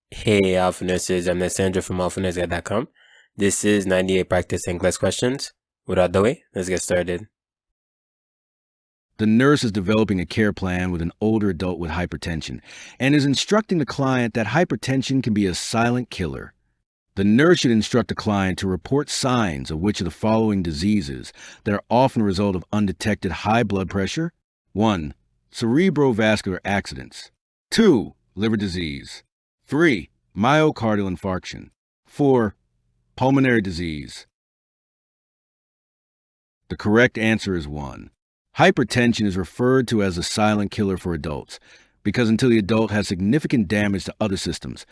Hey, Alpha Nurses, I'm Licensure from alphanurseguide.com. This is 98 Practice NCLEX questions. Without the way, let's get started. The nurse is developing a care plan with an older adult with hypertension and is instructing the client that hypertension can be a silent killer. The nurse should instruct the client to report signs of which of the following diseases that are often a result of undetected high blood pressure. 1. Cerebrovascular accidents. 2. Liver disease. 3. Myocardial infarction. 4. Pulmonary disease. The correct answer is 1. Hypertension is referred to as a silent killer for adults because until the adult has significant damage to other systems,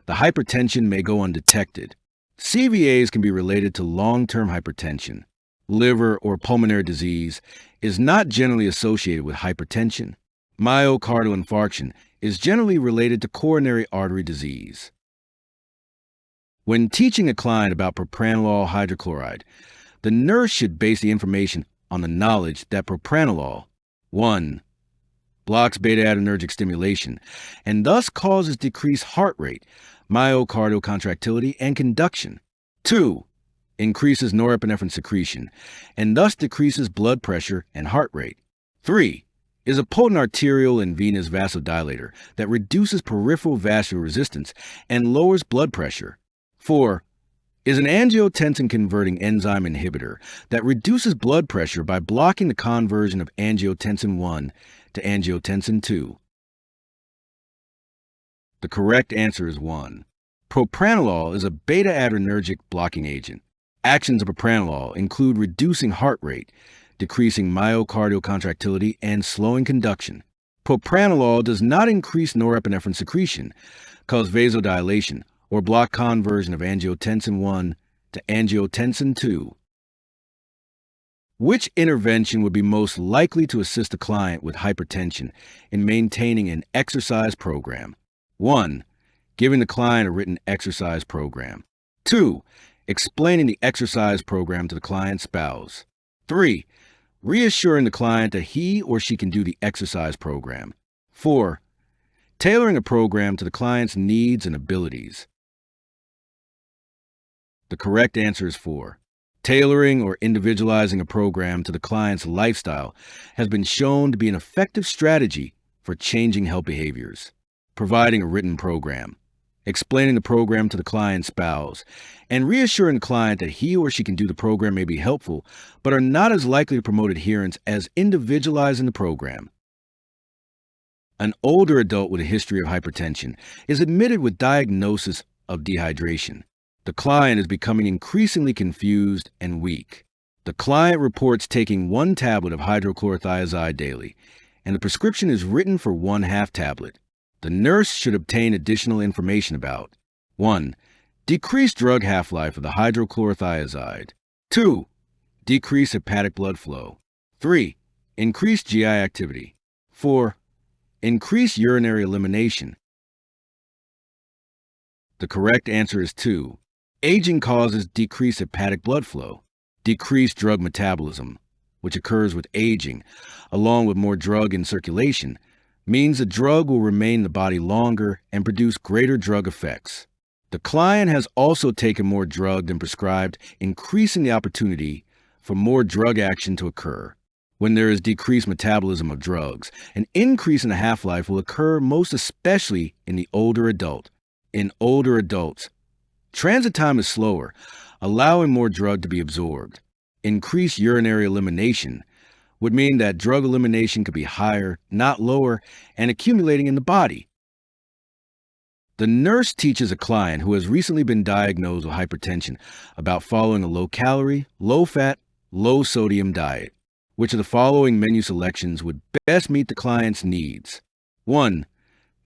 the hypertension may go undetected. CVAs can be related to long-term hypertension. Liver or pulmonary disease is not generally associated with hypertension. Myocardial infarction is generally related to coronary artery disease. When teaching a client about propranolol hydrochloride, the nurse should base the information on the knowledge that propranolol, 1. blocks beta-adrenergic stimulation and thus causes decreased heart rate, myocardial contractility, and conduction. 2. increases norepinephrine secretion and thus decreases blood pressure and heart rate. 3. is a potent arterial and venous vasodilator that reduces peripheral vascular resistance and lowers blood pressure. 4. is an angiotensin-converting enzyme inhibitor that reduces blood pressure by blocking the conversion of angiotensin 1 to angiotensin 2. The correct answer is 1. Propranolol is a beta-adrenergic blocking agent. Actions of propranolol include reducing heart rate, decreasing myocardial contractility, and slowing conduction. Propranolol does not increase norepinephrine secretion, cause vasodilation, or block conversion of angiotensin 1 to angiotensin 2. Which intervention would be most likely to assist a client with hypertension in maintaining an exercise program? 1. Giving the client a written exercise program. 2. Explaining the exercise program to the client's spouse. 3. Reassuring the client that he or she can do the exercise program. 4. Tailoring a program to the client's needs and abilities. The correct answer is 4. Tailoring or individualizing a program to the client's lifestyle has been shown to be an effective strategy for changing health behaviors. Providing a written program, explaining the program to the client's spouse, and reassuring the client that he or she can do the program may be helpful, but are not as likely to promote adherence as individualizing the program. An older adult with a history of hypertension is admitted with diagnosis of dehydration. The client is becoming increasingly confused and weak. The client reports taking 1 tablet of hydrochlorothiazide daily, and the prescription is written for 1/2 tablet. The nurse should obtain additional information about 1. Decreased drug half-life of the hydrochlorothiazide. 2. Decreased hepatic blood flow. 3. Increased GI activity. 4. Increased urinary elimination. The correct answer is 2. Aging causes decreased hepatic blood flow, decreased drug metabolism, which occurs with aging, along with more drug in circulation, means the drug will remain in the body longer and produce greater drug effects. The client has also taken more drug than prescribed, increasing the opportunity for more drug action to occur. When there is decreased metabolism of drugs, an increase in the half-life will occur most especially in the older adult. In older adults, transit time is slower, allowing more drug to be absorbed. Increased urinary elimination would mean that drug elimination could be higher, not lower, and accumulating in the body. The nurse teaches a client who has recently been diagnosed with hypertension about following a low-calorie, low-fat, low-sodium diet. Which of the following menu selections would best meet the client's needs? 1.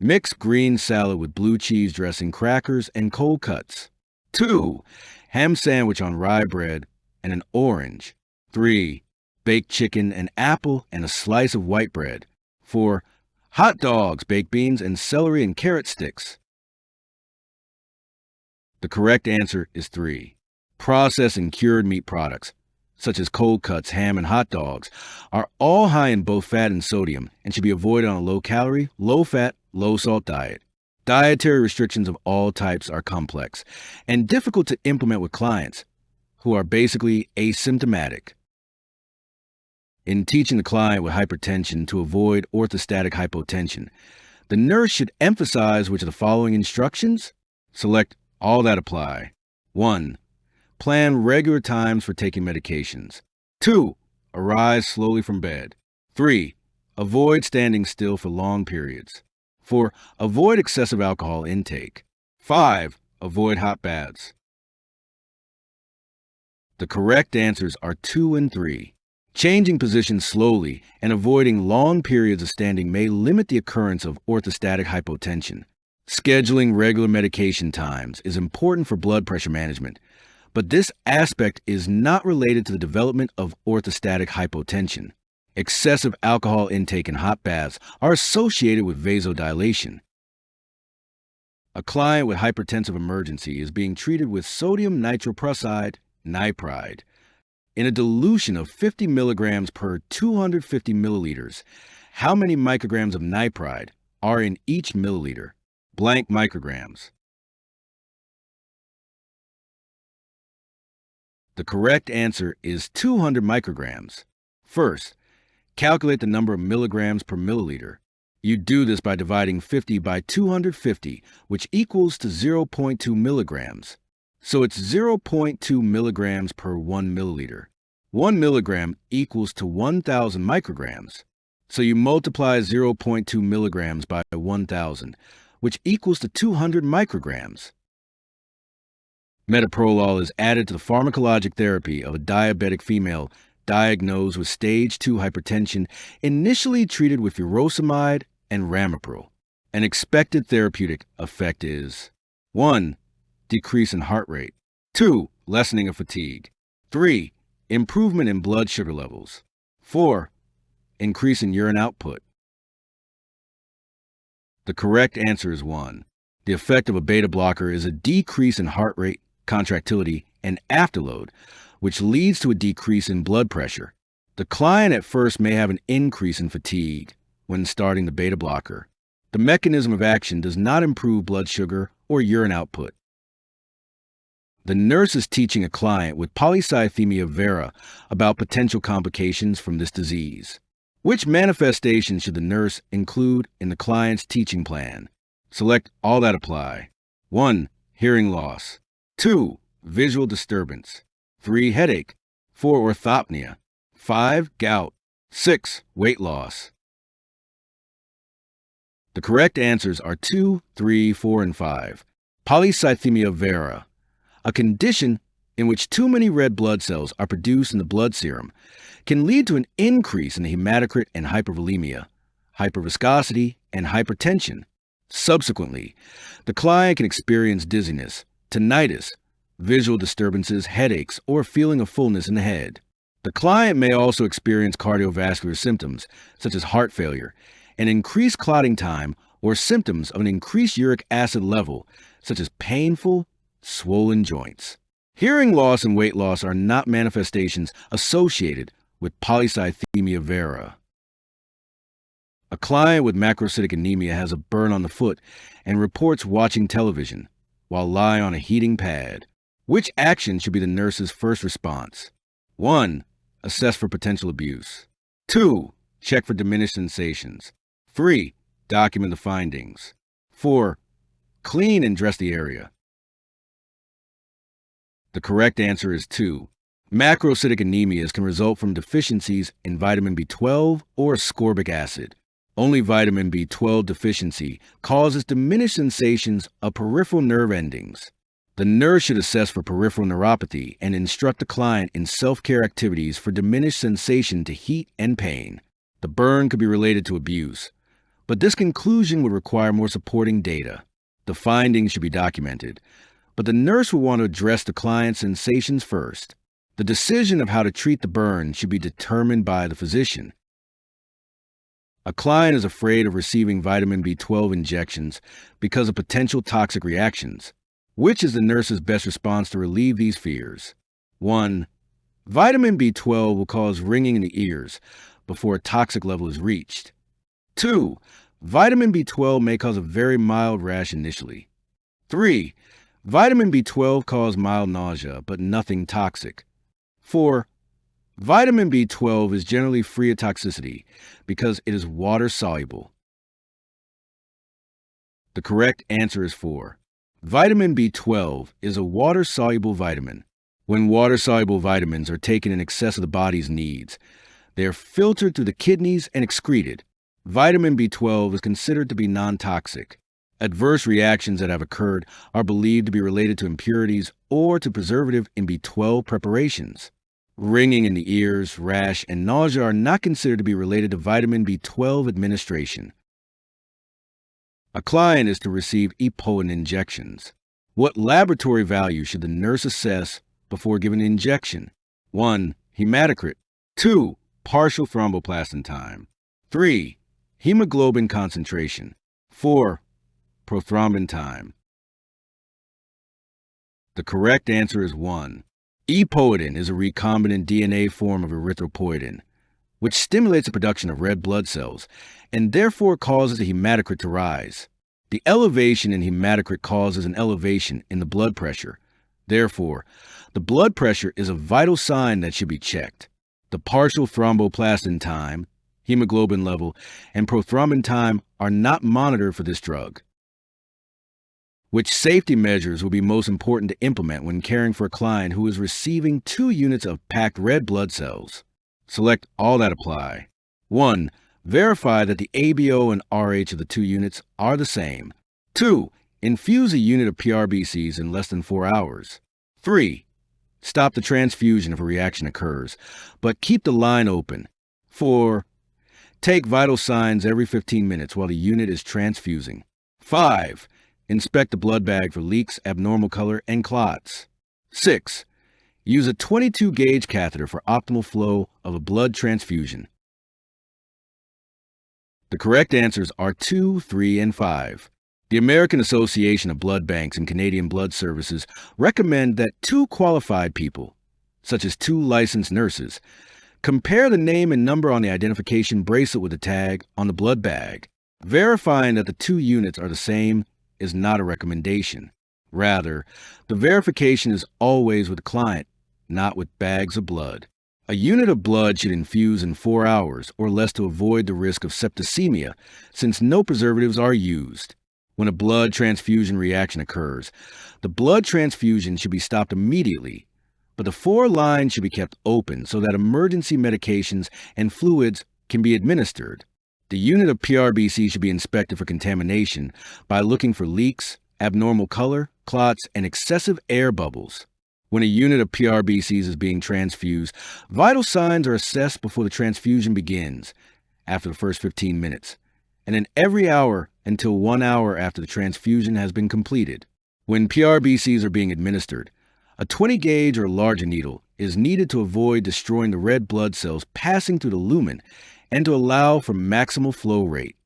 Mixed green salad with blue cheese dressing, crackers, and cold cuts. 2. Ham sandwich on rye bread and an orange. 3. Baked chicken, an apple, and a slice of white bread. 4. Hot dogs, baked beans, and celery and carrot sticks. The correct answer is 3. Processed and cured meat products, such as cold cuts, ham, and hot dogs, are all high in both fat and sodium and should be avoided on a low-calorie, low-fat, low-salt diet. Dietary restrictions of all types are complex and difficult to implement with clients who are basically asymptomatic. In teaching the client with hypertension to avoid orthostatic hypotension, the nurse should emphasize which of the following instructions? Select all that apply. 1. Plan regular times for taking medications. 2. Arise slowly from bed. 3. Avoid standing still for long periods. 4. Avoid excessive alcohol intake. 5. Avoid hot baths. The correct answers are 2 and 3. Changing positions slowly and avoiding long periods of standing may limit the occurrence of orthostatic hypotension. Scheduling regular medication times is important for blood pressure management, but this aspect is not related to the development of orthostatic hypotension. Excessive alcohol intake and hot baths are associated with vasodilation. A client with hypertensive emergency is being treated with sodium nitroprusside, nipride, in a dilution of 50 milligrams per 250 milliliters. How many micrograms of nipride are in each milliliter? Blank micrograms. The correct answer is 200 micrograms. First, calculate the number of milligrams per milliliter. You do this by dividing 50 by 250, which equals to 0.2 milligrams. So it's 0.2 milligrams per 1 milliliter. 1 milligram equals to 1,000 micrograms. So you multiply 0.2 milligrams by 1,000, which equals to 200 micrograms. Metoprolol is added to the pharmacologic therapy of a diabetic female diagnosed with stage 2 hypertension, initially treated with furosemide and ramipril. An expected therapeutic effect is 1. Decrease in heart rate. 2. Lessening of fatigue. 3. Improvement in blood sugar levels. 4. Increase in urine output. The correct answer is 1. The effect of a beta blocker is a decrease in heart rate, contractility, and afterload, which leads to a decrease in blood pressure. The client at first may have an increase in fatigue when starting the beta blocker. The mechanism of action does not improve blood sugar or urine output. The nurse is teaching a client with polycythemia vera about potential complications from this disease. Which manifestations should the nurse include in the client's teaching plan? Select all that apply. 1. Hearing loss. 2. Visual disturbance. 3. Headache. 4. Orthopnea. 5. Gout. 6. Weight loss. The correct answers are 2, 3, 4, and 5. Polycythemia vera, a condition in which too many red blood cells are produced in the blood serum, can lead to an increase in the hematocrit and hypervolemia, hyperviscosity, and hypertension. Subsequently, the client can experience dizziness, tinnitus, visual disturbances, headaches, or feeling of fullness in the head. The client may also experience cardiovascular symptoms, such as heart failure, and increased clotting time or symptoms of an increased uric acid level, such as painful, swollen joints. Hearing loss and weight loss are not manifestations associated with polycythemia vera. A client with macrocytic anemia has a burn on the foot and reports watching television while lying on a heating pad. Which action should be the nurse's first response? 1. Assess for potential abuse. 2. Check for diminished sensations. 3. Document the findings. 4. Clean and dress the area. The correct answer is 2. Macrocytic anemias can result from deficiencies in vitamin B12 or ascorbic acid. Only vitamin B12 deficiency causes diminished sensations of peripheral nerve endings. The nurse should assess for peripheral neuropathy and instruct the client in self-care activities for diminished sensation to heat and pain. The burn could be related to abuse, but this conclusion would require more supporting data. The findings should be documented, but the nurse will want to address the client's sensations first. The decision of how to treat the burn should be determined by the physician. A client is afraid of receiving vitamin B12 injections because of potential toxic reactions. Which is the nurse's best response to relieve these fears? 1. Vitamin B12 will cause ringing in the ears before a toxic level is reached. 2. Vitamin B12 may cause a very mild rash initially. 3. Vitamin B12 causes mild nausea, but nothing toxic. 4. Vitamin B12 is generally free of toxicity because it is water-soluble. The correct answer is 4. Vitamin B12 is a water-soluble vitamin. When water-soluble vitamins are taken in excess of the body's needs, they are filtered through the kidneys and excreted. Vitamin B12 is considered to be non-toxic. Adverse reactions that have occurred are believed to be related to impurities or to preservative in B12 preparations. Ringing in the ears, rash, and nausea are not considered to be related to vitamin B12 administration. A client is to receive EPOIN injections. What laboratory value should the nurse assess before giving an injection? 1. Hematocrit. 2. Partial thromboplastin time. 3. Hemoglobin concentration. 4. Prothrombin time. The correct answer is 1. EPOIN is a recombinant DNA form of erythropoietin, which stimulates the production of red blood cells and therefore causes the hematocrit to rise. The elevation in hematocrit causes an elevation in the blood pressure. Therefore, the blood pressure is a vital sign that should be checked. The partial thromboplastin time, hemoglobin level, and prothrombin time are not monitored for this drug. Which safety measures will be most important to implement when caring for a client who is receiving 2 units of packed red blood cells? Select all that apply. 1. Verify that the ABO and RH of the 2 units are the same. 2. Infuse a unit of PRBCs in less than 4 hours. 3. Stop the transfusion if a reaction occurs, but keep the line open. 4. Take vital signs every 15 minutes while the unit is transfusing. 5. Inspect the blood bag for leaks, abnormal color, and clots. 6. Use a 22-gauge catheter for optimal flow of a blood transfusion. The correct answers are 2, 3, and 5. The American Association of Blood Banks and Canadian Blood Services recommend that 2 qualified people, such as 2 licensed nurses, compare the name and number on the identification bracelet with the tag on the blood bag. Verifying that the 2 units are the same is not a recommendation. Rather, the verification is always with the client, not with bags of blood. A unit of blood should infuse in 4 hours or less to avoid the risk of septicemia, since no preservatives are used. When a blood transfusion reaction occurs, the blood transfusion should be stopped immediately, but the 4 lines should be kept open so that emergency medications and fluids can be administered. The unit of PRBC should be inspected for contamination by looking for leaks, abnormal color, clots, and excessive air bubbles. When a unit of PRBCs is being transfused, vital signs are assessed before the transfusion begins, after the first 15 minutes, and then every hour until 1 hour after the transfusion has been completed. When PRBCs are being administered, a 20-gauge or larger needle is needed to avoid destroying the red blood cells passing through the lumen and to allow for maximal flow rate.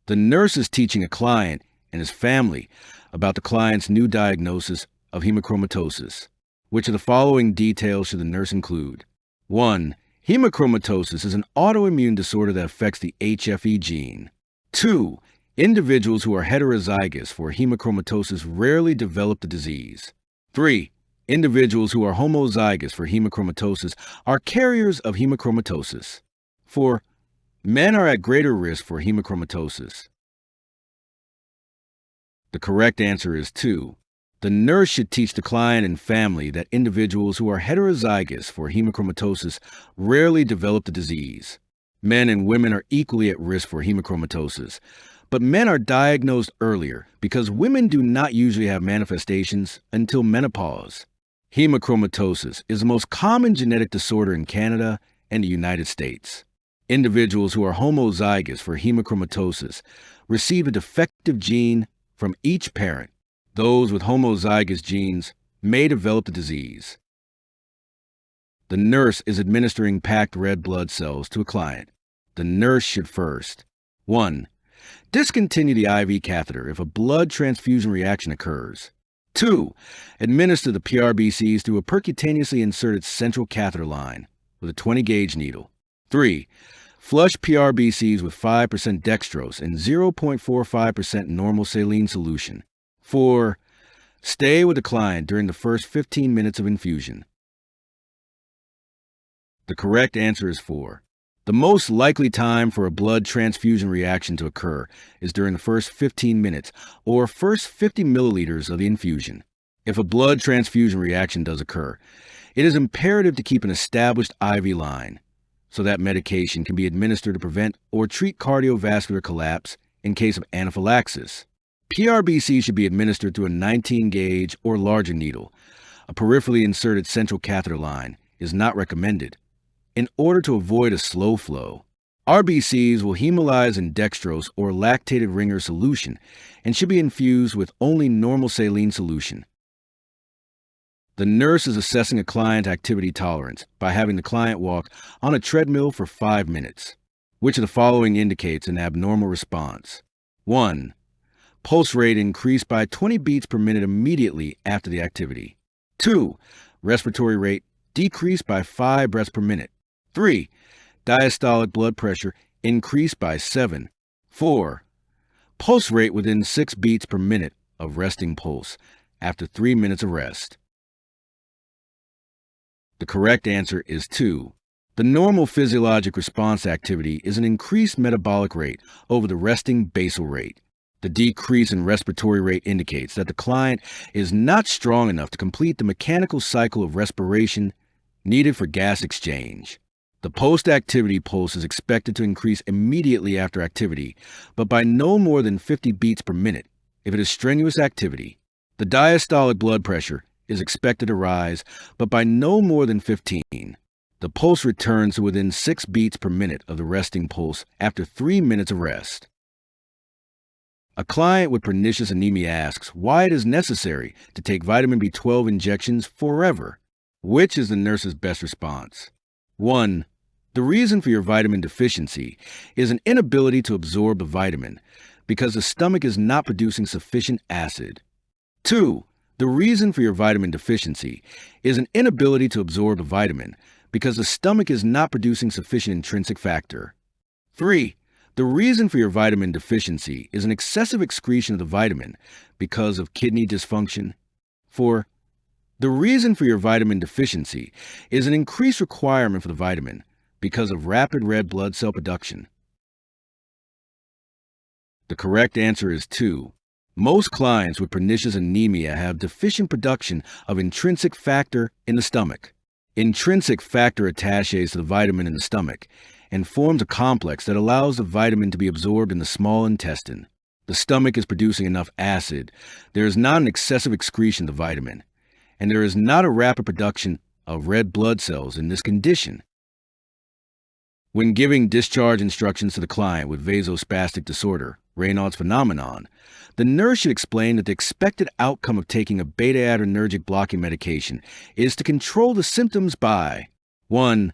The nurse is teaching a client and his family about the client's new diagnosis of hemochromatosis. Which of the following details should the nurse include? 1. Hemochromatosis is an autoimmune disorder that affects the HFE gene. 2. Individuals who are heterozygous for hemochromatosis rarely develop the disease. 3. Individuals who are homozygous for hemochromatosis are carriers of hemochromatosis. 4. Men are at greater risk for hemochromatosis. The correct answer is 2. The nurse should teach the client and family that individuals who are heterozygous for hemochromatosis rarely develop the disease. Men and women are equally at risk for hemochromatosis, but men are diagnosed earlier because women do not usually have manifestations until menopause. Hemochromatosis is the most common genetic disorder in Canada and the United States. Individuals who are homozygous for hemochromatosis receive a defective gene from each parent. Those with homozygous genes may develop the disease. The nurse is administering packed red blood cells to a client. The nurse should first: 1. Discontinue the IV catheter if a blood transfusion reaction occurs. 2. Administer the PRBCs through a percutaneously inserted central catheter line with a 20-gauge needle. 3. Flush PRBCs with 5% dextrose and 0.45% normal saline solution. 4. Stay with the client during the first 15 minutes of infusion. The correct answer is 4. The most likely time for a blood transfusion reaction to occur is during the first 15 minutes or first 50 milliliters of the infusion. If a blood transfusion reaction does occur, it is imperative to keep an established IV line so that medication can be administered to prevent or treat cardiovascular collapse in case of anaphylaxis. PRBC should be administered through a 19-gauge or larger needle. A peripherally inserted central catheter line is not recommended in order to avoid a slow flow. RBCs will hemolyze in dextrose or lactated ringer solution and should be infused with only normal saline solution. The nurse is assessing a client activity tolerance by having the client walk on a treadmill for 5 minutes. Which of the following indicates an abnormal response? 1. Pulse rate increased by 20 beats per minute immediately after the activity. 2. Respiratory rate decreased by 5 breaths per minute. 3. Diastolic blood pressure increased by 7. 4. Pulse rate within 6 beats per minute of resting pulse after 3 minutes of rest. The correct answer is 2. The normal physiologic response activity is an increased metabolic rate over the resting basal rate. The decrease in respiratory rate indicates that the client is not strong enough to complete the mechanical cycle of respiration needed for gas exchange. The post-activity pulse is expected to increase immediately after activity, but by no more than 50 beats per minute if it is strenuous activity. The diastolic blood pressure is expected to rise, but by no more than 15. The pulse returns to within 6 beats per minute of the resting pulse after 3 minutes of rest. A client with pernicious anemia asks why it is necessary to take vitamin B12 injections forever. Which is the nurse's best response? 1. The reason for your vitamin deficiency is an inability to absorb the vitamin because the stomach is not producing sufficient acid. 2. The reason for your vitamin deficiency is an inability to absorb the vitamin because the stomach is not producing sufficient intrinsic factor. 3. The reason for your vitamin deficiency is an excessive excretion of the vitamin because of kidney dysfunction. 4. The reason for your vitamin deficiency is an increased requirement for the vitamin because of rapid red blood cell production. The correct answer is 2. Most clients with pernicious anemia have deficient production of intrinsic factor in the stomach. Intrinsic factor attaches to the vitamin in the stomach and forms a complex that allows the vitamin to be absorbed in the small intestine. The stomach is producing enough acid. There is not an excessive excretion of the vitamin, and there is not a rapid production of red blood cells in this condition. When giving discharge instructions to the client with vasospastic disorder, Raynaud's phenomenon, the nurse should explain that the expected outcome of taking a beta-adrenergic blocking medication is to control the symptoms by 1.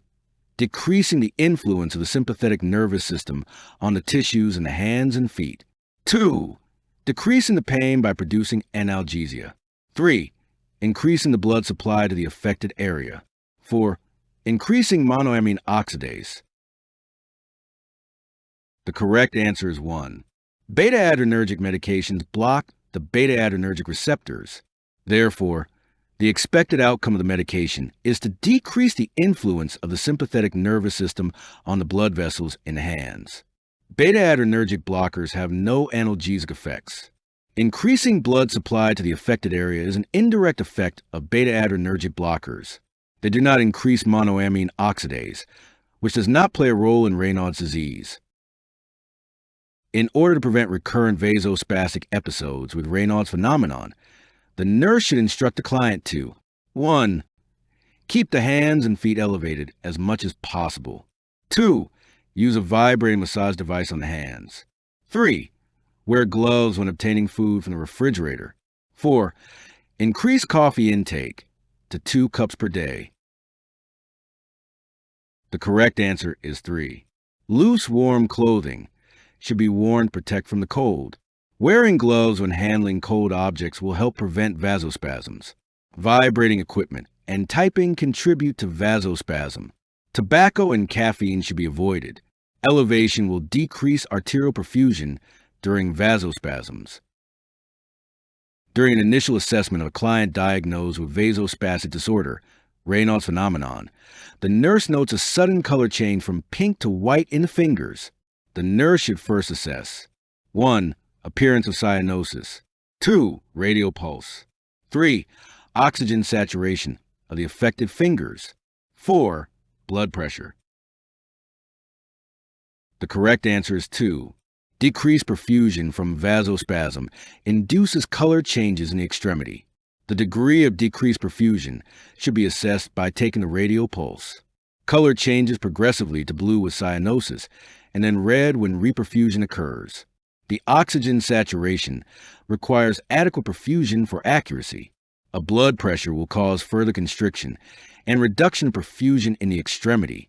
Decreasing the influence of the sympathetic nervous system on the tissues in the hands and feet. 2. Decreasing the pain by producing analgesia. 3. Increasing the blood supply to the affected area. 4. Increasing monoamine oxidase. The correct answer is 1. Beta-adrenergic medications block the beta-adrenergic receptors. Therefore, the expected outcome of the medication is to decrease the influence of the sympathetic nervous system on the blood vessels in the hands. Beta-adrenergic blockers have no analgesic effects. Increasing blood supply to the affected area is an indirect effect of beta-adrenergic blockers. They do not increase monoamine oxidase, which does not play a role in Raynaud's disease. In order to prevent recurrent vasospastic episodes with Raynaud's phenomenon, the nurse should instruct the client to 1. Keep the hands and feet elevated as much as possible. 2. Use a vibrating massage device on the hands. 3. Wear gloves when obtaining food from the refrigerator. 4. Increase coffee intake to 2 cups per day. The correct answer is 3. Loose, warm clothing should be worn to protect from the cold. Wearing gloves when handling cold objects will help prevent vasospasms. Vibrating equipment and typing contribute to vasospasm. Tobacco and caffeine should be avoided. Elevation will decrease arterial perfusion during vasospasms. During an initial assessment of a client diagnosed with vasospastic disorder, Raynaud's phenomenon, the nurse notes a sudden color change from pink to white in the fingers. The nurse should first assess 1. Appearance of cyanosis. 2. Radial pulse. 3. Oxygen saturation of the affected fingers. 4. Blood pressure. The correct answer is 2. Decreased perfusion from vasospasm induces color changes in the extremity. The degree of decreased perfusion should be assessed by taking the radial pulse. Color changes progressively to blue with cyanosis and then red when reperfusion occurs. The oxygen saturation requires adequate perfusion for accuracy. A blood pressure will cause further constriction and reduction of perfusion in the extremity.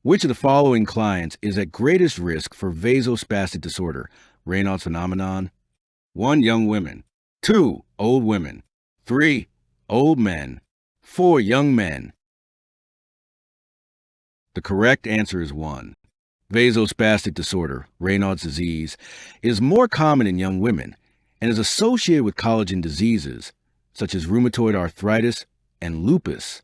Which of the following clients is at greatest risk for vasospastic disorder, Raynaud's phenomenon? 1. Young women. 2. Old women. 3. Old men. 4. Young men. The correct answer is 1. Vasospastic disorder, Raynaud's disease, is more common in young women and is associated with collagen diseases such as rheumatoid arthritis and lupus.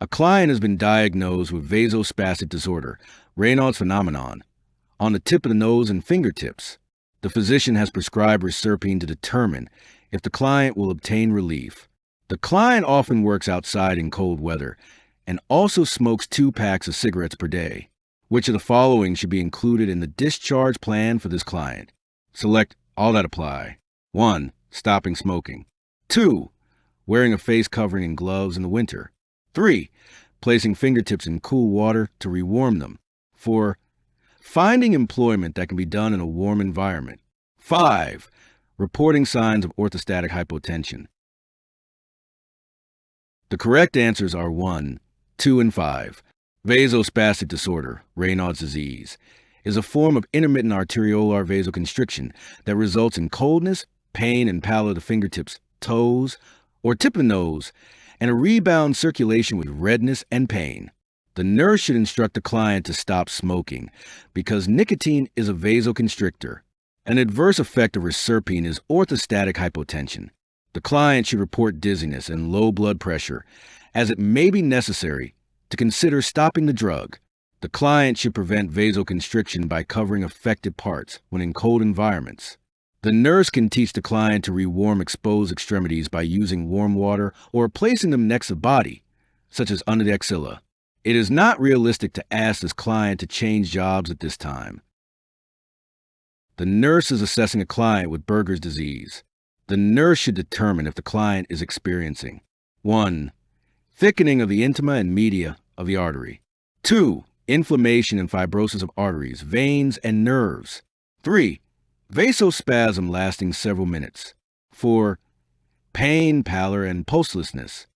A client has been diagnosed with vasospastic disorder, Raynaud's phenomenon, on the tip of the nose and fingertips. The physician has prescribed reserpine to determine if the client will obtain relief. The client often works outside in cold weather and also smokes 2 packs of cigarettes per day. Which of the following should be included in the discharge plan for this client? Select all that apply. 1. Stopping smoking. 2. Wearing a face covering and gloves in the winter. 3. Placing fingertips in cool water to rewarm them. 4. Finding employment that can be done in a warm environment. 5. Reporting signs of orthostatic hypotension. The correct answers are 1, 2, and 5. Vasospastic disorder, Raynaud's disease, is a form of intermittent arteriolar vasoconstriction that results in coldness, pain, and pallor of the fingertips, toes, or tip of the nose, and a rebound circulation with redness and pain. The nurse should instruct the client to stop smoking because nicotine is a vasoconstrictor. An adverse effect of reserpine is orthostatic hypotension. The client should report dizziness and low blood pressure, as it may be necessary to consider stopping the drug. The client should prevent vasoconstriction by covering affected parts when in cold environments. The nurse can teach the client to rewarm exposed extremities by using warm water or placing them next to the body, such as under the axilla. It is not realistic to ask this client to change jobs at this time. The nurse is assessing a client with Buerger's disease. The nurse should determine if the client is experiencing 1. Thickening of the intima and media of the artery. 2. Inflammation and fibrosis of arteries, veins, and nerves. 3. Vasospasm lasting several minutes. 4. Pain, pallor, and pulselessness.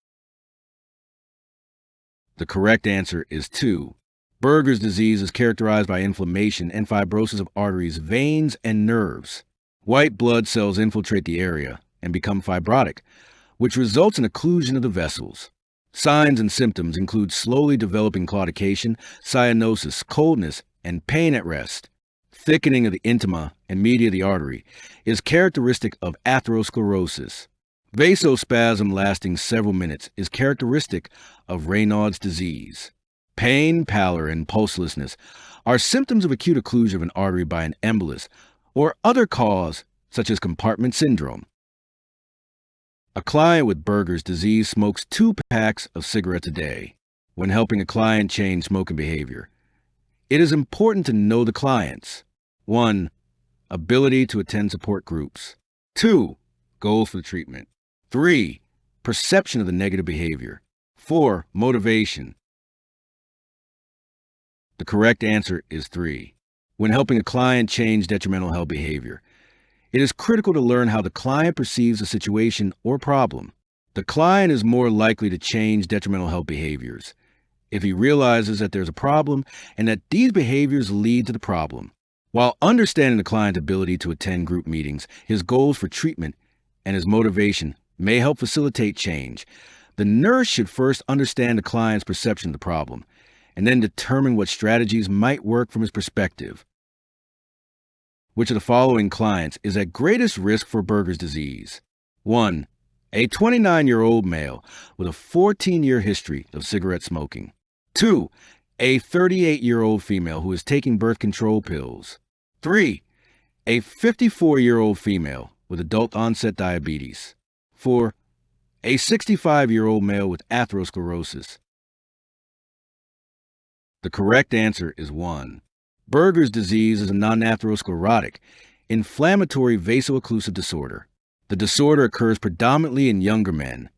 The correct answer is 2. Buerger's disease is characterized by inflammation and fibrosis of arteries, veins, and nerves. White blood cells infiltrate the area and become fibrotic, which results in occlusion of the vessels. Signs and symptoms include slowly developing claudication, cyanosis, coldness, and pain at rest. Thickening of the intima and media of the artery is characteristic of atherosclerosis. Vasospasm lasting several minutes is characteristic of Raynaud's disease. Pain, pallor, and pulselessness are symptoms of acute occlusion of an artery by an embolus or other cause such as compartment syndrome. A client with Buerger's disease smokes 2 packs of cigarettes a day. When helping a client change smoking behavior, it is important to know the clients. 1. Ability to attend support groups. 2. Goals for the treatment. 3. Perception of the negative behavior. 4. Motivation. The correct answer is 3. When helping a client change detrimental health behavior, it is critical to learn how the client perceives a situation or problem. The client is more likely to change detrimental health behaviors if he realizes that there's a problem and that these behaviors lead to the problem. While understanding the client's ability to attend group meetings, his goals for treatment, and his motivation may help facilitate change, the nurse should first understand the client's perception of the problem and then determine what strategies might work from his perspective. Which of the following clients is at greatest risk for Buerger's disease? 1. A 29-year-old male with a 14-year history of cigarette smoking. 2. A 38-year-old female who is taking birth control pills. 3. A 54-year-old female with adult-onset diabetes. 4. A 65-year-old male with atherosclerosis. The correct answer is 1. Buerger's disease is a non-atherosclerotic, inflammatory vaso-occlusive disorder. The disorder occurs predominantly in younger men,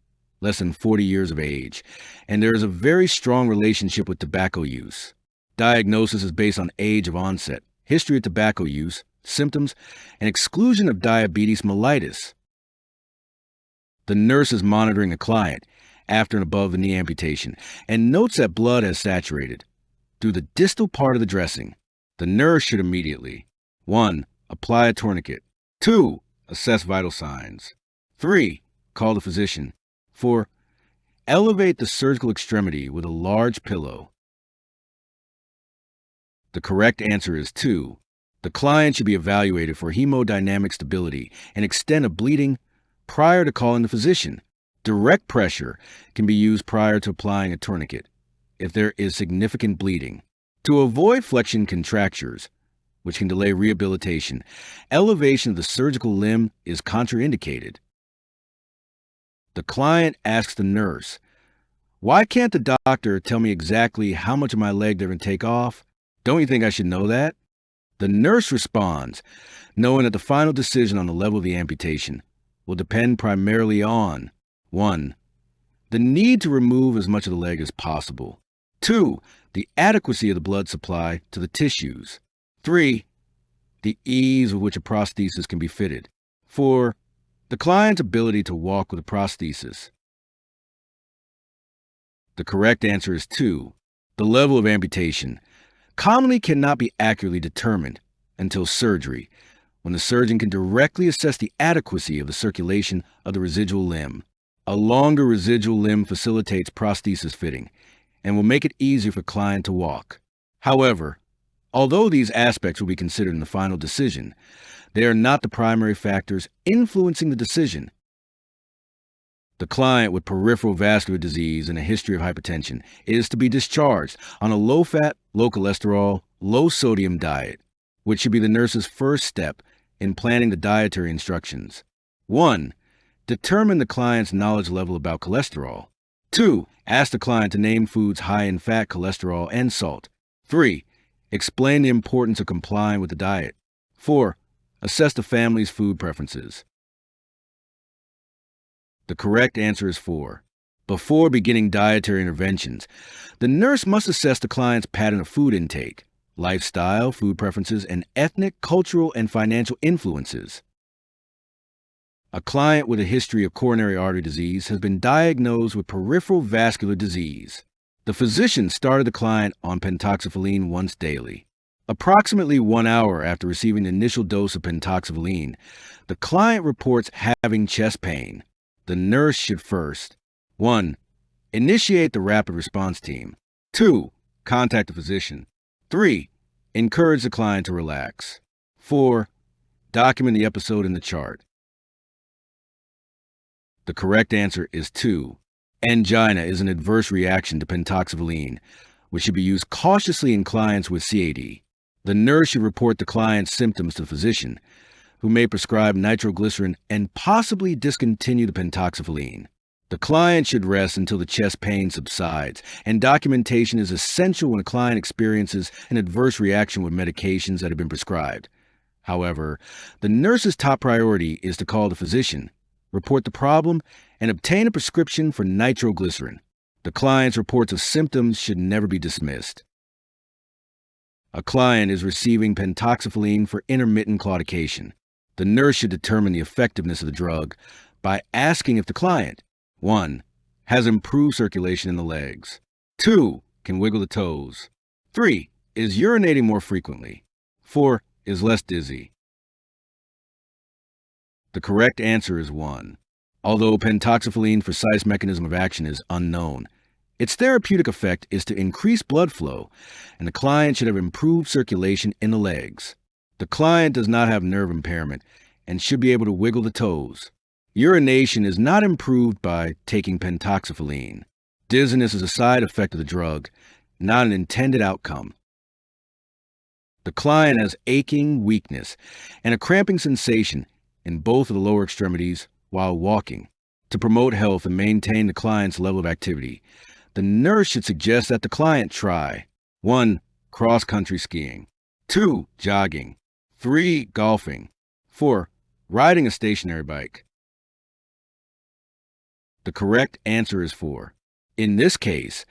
less than 40 years of age, and there is a very strong relationship with tobacco use. Diagnosis is based on age of onset, history of tobacco use, symptoms, and exclusion of diabetes mellitus. The nurse is monitoring the client after and above the knee amputation and notes that blood has saturated through the distal part of the dressing. The nurse should immediately 1. Apply a tourniquet. 2. Assess vital signs. 3. Call the physician. 4. Elevate the surgical extremity with a large pillow. The correct answer is 2. The client should be evaluated for hemodynamic stability and extent of bleeding prior to calling the physician. Direct pressure can be used prior to applying a tourniquet if there is significant bleeding. To avoid flexion contractures, which can delay rehabilitation, elevation of the surgical limb is contraindicated. The client asks the nurse, "Why can't the doctor tell me exactly how much of my leg they're going to take off? Don't you think I should know that?" The nurse responds, knowing that the final decision on the level of the amputation will depend primarily on 1. The need to remove as much of the leg as possible. 2. The adequacy of the blood supply to the tissues. 3. The ease with which a prosthesis can be fitted. 4. The client's ability to walk with a prosthesis. The correct answer is 2. The level of amputation commonly cannot be accurately determined until surgery, when the surgeon can directly assess the adequacy of the circulation of the residual limb. A longer residual limb facilitates prosthesis fitting and will make it easier for the client to walk. However, although these aspects will be considered in the final decision, they are not the primary factors influencing the decision. The client with peripheral vascular disease and a history of hypertension is to be discharged on a low-fat, low-cholesterol, low-sodium diet, which should be the nurse's first step in planning the dietary instructions. 1. Determine the client's knowledge level about cholesterol. 2. Ask the client to name foods high in fat, cholesterol, and salt. 3. Explain the importance of complying with the diet. 4. Assess the family's food preferences. The correct answer is 4. Before beginning dietary interventions, the nurse must assess the client's pattern of food intake, lifestyle, food preferences, and ethnic, cultural, and financial influences. A client with a history of coronary artery disease has been diagnosed with peripheral vascular disease. The physician started the client on pentoxifylline once daily. Approximately 1 hour after receiving the initial dose of pentoxifylline, the client reports having chest pain. The nurse should first 1. Initiate the rapid response team. 2. Contact the physician. 3. Encourage the client to relax. 4. Document the episode in the chart. The correct answer is 2. Angina is an adverse reaction to pentoxifylline, which should be used cautiously in clients with CAD. The nurse should report the client's symptoms to the physician, who may prescribe nitroglycerin and possibly discontinue the pentoxifylline. The client should rest until the chest pain subsides, and documentation is essential when a client experiences an adverse reaction with medications that have been prescribed. However, the nurse's top priority is to call the physician, report the problem, and obtain a prescription for nitroglycerin. The client's reports of symptoms should never be dismissed. A client is receiving pentoxifylline for intermittent claudication. The nurse should determine the effectiveness of the drug by asking if the client 1. Has improved circulation in the legs. 2. Can wiggle the toes. 3. Is urinating more frequently. 4. Is less dizzy. The correct answer is 1. Although pentoxifylline's precise mechanism of action is unknown, Its therapeutic effect is to increase blood flow, and the client should have improved circulation in the legs. The client does not have nerve impairment and should be able to wiggle the toes. Urination is not improved by taking pentoxifylline. Dizziness is a side effect of the drug, not an intended outcome. The client has aching, weakness, and a cramping sensation in both of the lower extremities while walking. To promote health and maintain the client's level of activity, the nurse should suggest that the client try 1. Cross-country skiing, 2. Jogging, 3. Golfing, 4. Riding a stationary bike. The correct answer is 4. In this case,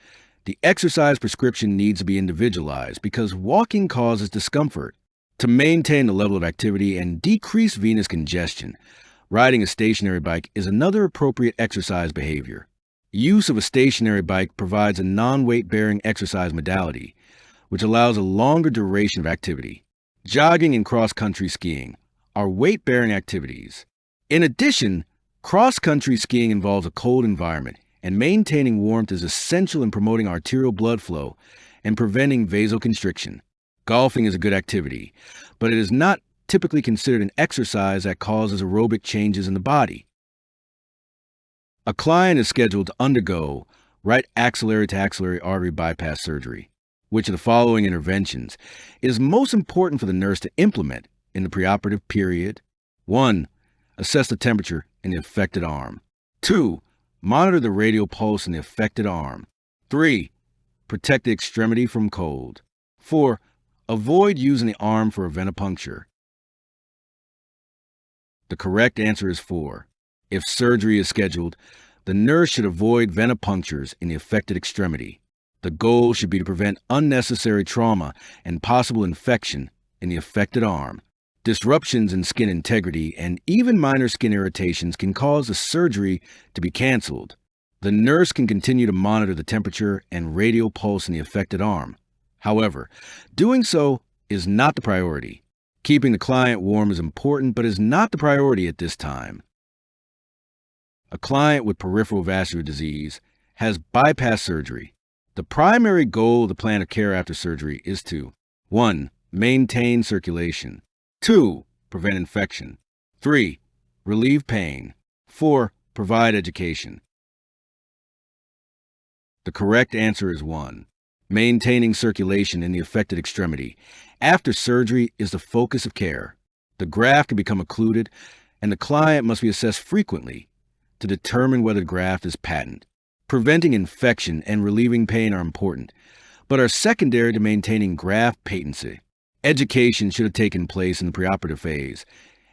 the exercise prescription needs to be individualized because walking causes discomfort. To maintain the level of activity and decrease venous congestion, riding a stationary bike is another appropriate exercise behavior. Use of a stationary bike provides a non-weight-bearing exercise modality, which allows a longer duration of activity. Jogging and cross-country skiing are weight-bearing activities. In addition, cross-country skiing involves a cold environment, and maintaining warmth is essential in promoting arterial blood flow and preventing vasoconstriction. Golfing is a good activity, but it is not typically considered an exercise that causes aerobic changes in the body. A client is scheduled to undergo right axillary to axillary artery bypass surgery. Which of the following interventions is most important for the nurse to implement in the preoperative period? 1. Assess the temperature in the affected arm. 2. Monitor the radial pulse in the affected arm. 3. Protect the extremity from cold. 4. Avoid using the arm for a venipuncture. The correct answer is 4. If surgery is scheduled, the nurse should avoid venipunctures in the affected extremity. The goal should be to prevent unnecessary trauma and possible infection in the affected arm. Disruptions in skin integrity and even minor skin irritations can cause the surgery to be canceled. The nurse can continue to monitor the temperature and radial pulse in the affected arm. However, doing so is not the priority. Keeping the client warm is important, but is not the priority at this time. A client with peripheral vascular disease has bypass surgery. The primary goal of the plan of care after surgery is to 1. Maintain circulation. 2. Prevent infection. 3. Relieve pain. 4. Provide education. The correct answer is 1. Maintaining circulation in the affected extremity after surgery is the focus of care. The graft can become occluded, and the client must be assessed frequently to determine whether the graft is patent. Preventing infection and relieving pain are important, but are secondary to maintaining graft patency. Education should have taken place in the preoperative phase,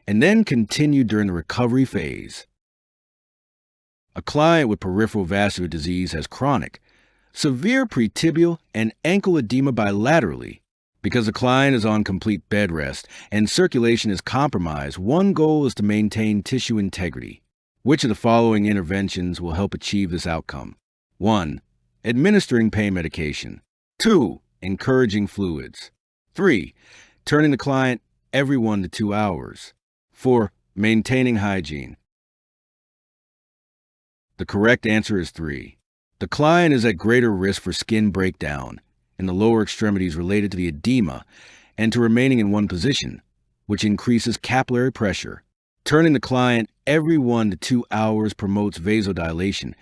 and then continued during the recovery phase. A client with peripheral vascular disease has chronic, severe pretibial and ankle edema bilaterally. Because the client is on complete bed rest and circulation is compromised, one goal is to maintain tissue integrity. Which of the following interventions will help achieve this outcome? 1. Administering pain medication. 2. Encouraging fluids. 3. Turning the client every 1 to 2 hours. 4. Maintaining hygiene. The correct answer is 3. The client is at greater risk for skin breakdown in the lower extremities related to the edema and to remaining in one position, which increases capillary pressure. Turning the client every 1 to 2 hours promotes vasodilation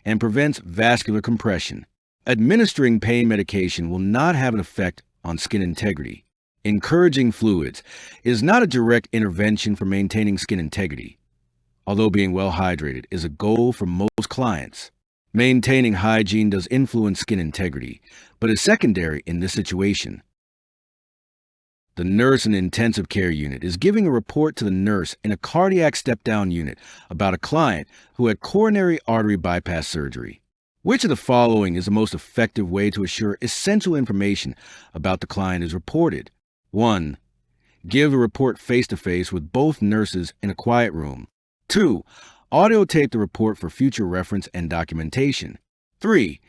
and prevents vascular compression. Administering pain medication will not have an effect on skin integrity. Encouraging fluids is not a direct intervention for maintaining skin integrity, although being well hydrated is a goal for most clients. Maintaining hygiene does influence skin integrity, but is secondary in this situation. The nurse in the intensive care unit is giving a report to the nurse in a cardiac step-down unit about a client who had coronary artery bypass surgery. Which of the following is the most effective way to assure essential information about the client is reported? 1. Give the report face-to-face with both nurses in a quiet room. 2. Audio tape the report for future reference and documentation. 3.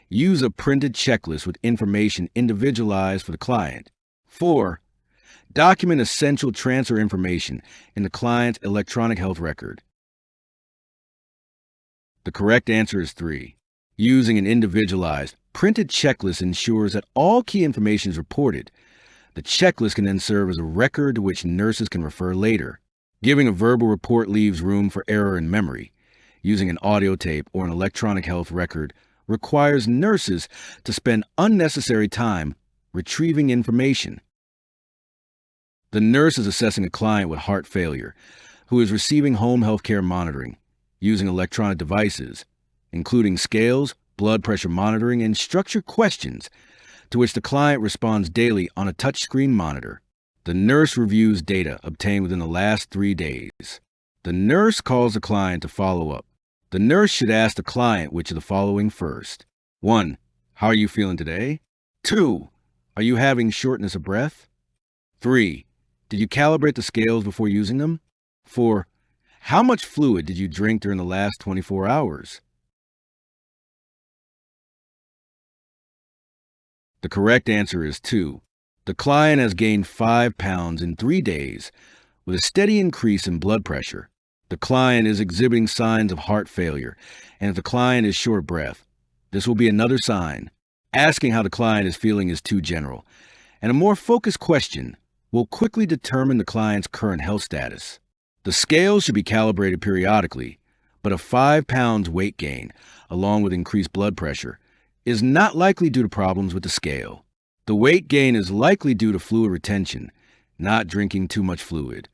Use a printed checklist with information individualized for the client. 4. Document essential transfer information in the client's electronic health record. The correct answer is 3. Using an individualized, printed checklist ensures that all key information is reported. The checklist can then serve as a record to which nurses can refer later. Giving a verbal report leaves room for error in memory. Using an audio tape or an electronic health record requires nurses to spend unnecessary time retrieving information. The nurse is assessing a client with heart failure who is receiving home health care monitoring using electronic devices, including scales, blood pressure monitoring, and structured questions to which the client responds daily on a touchscreen monitor. The nurse reviews data obtained within the last 3 days. The nurse calls the client to follow up. The nurse should ask the client which of the following first. 1. How are you feeling today? 2. Are you having shortness of breath? 3. Did you calibrate the scales before using them? 4. How much fluid did you drink during the last 24 hours? The correct answer is 2. The client has gained 5 pounds in 3 days with a steady increase in blood pressure. The client is exhibiting signs of heart failure, and if the client is short of breath, this will be another sign. Asking how the client is feeling is too general, and a more focused question will quickly determine the client's current health status. The scales should be calibrated periodically, but a 5 pounds weight gain, along with increased blood pressure, is not likely due to problems with the scale. The weight gain is likely due to fluid retention, not drinking too much fluid.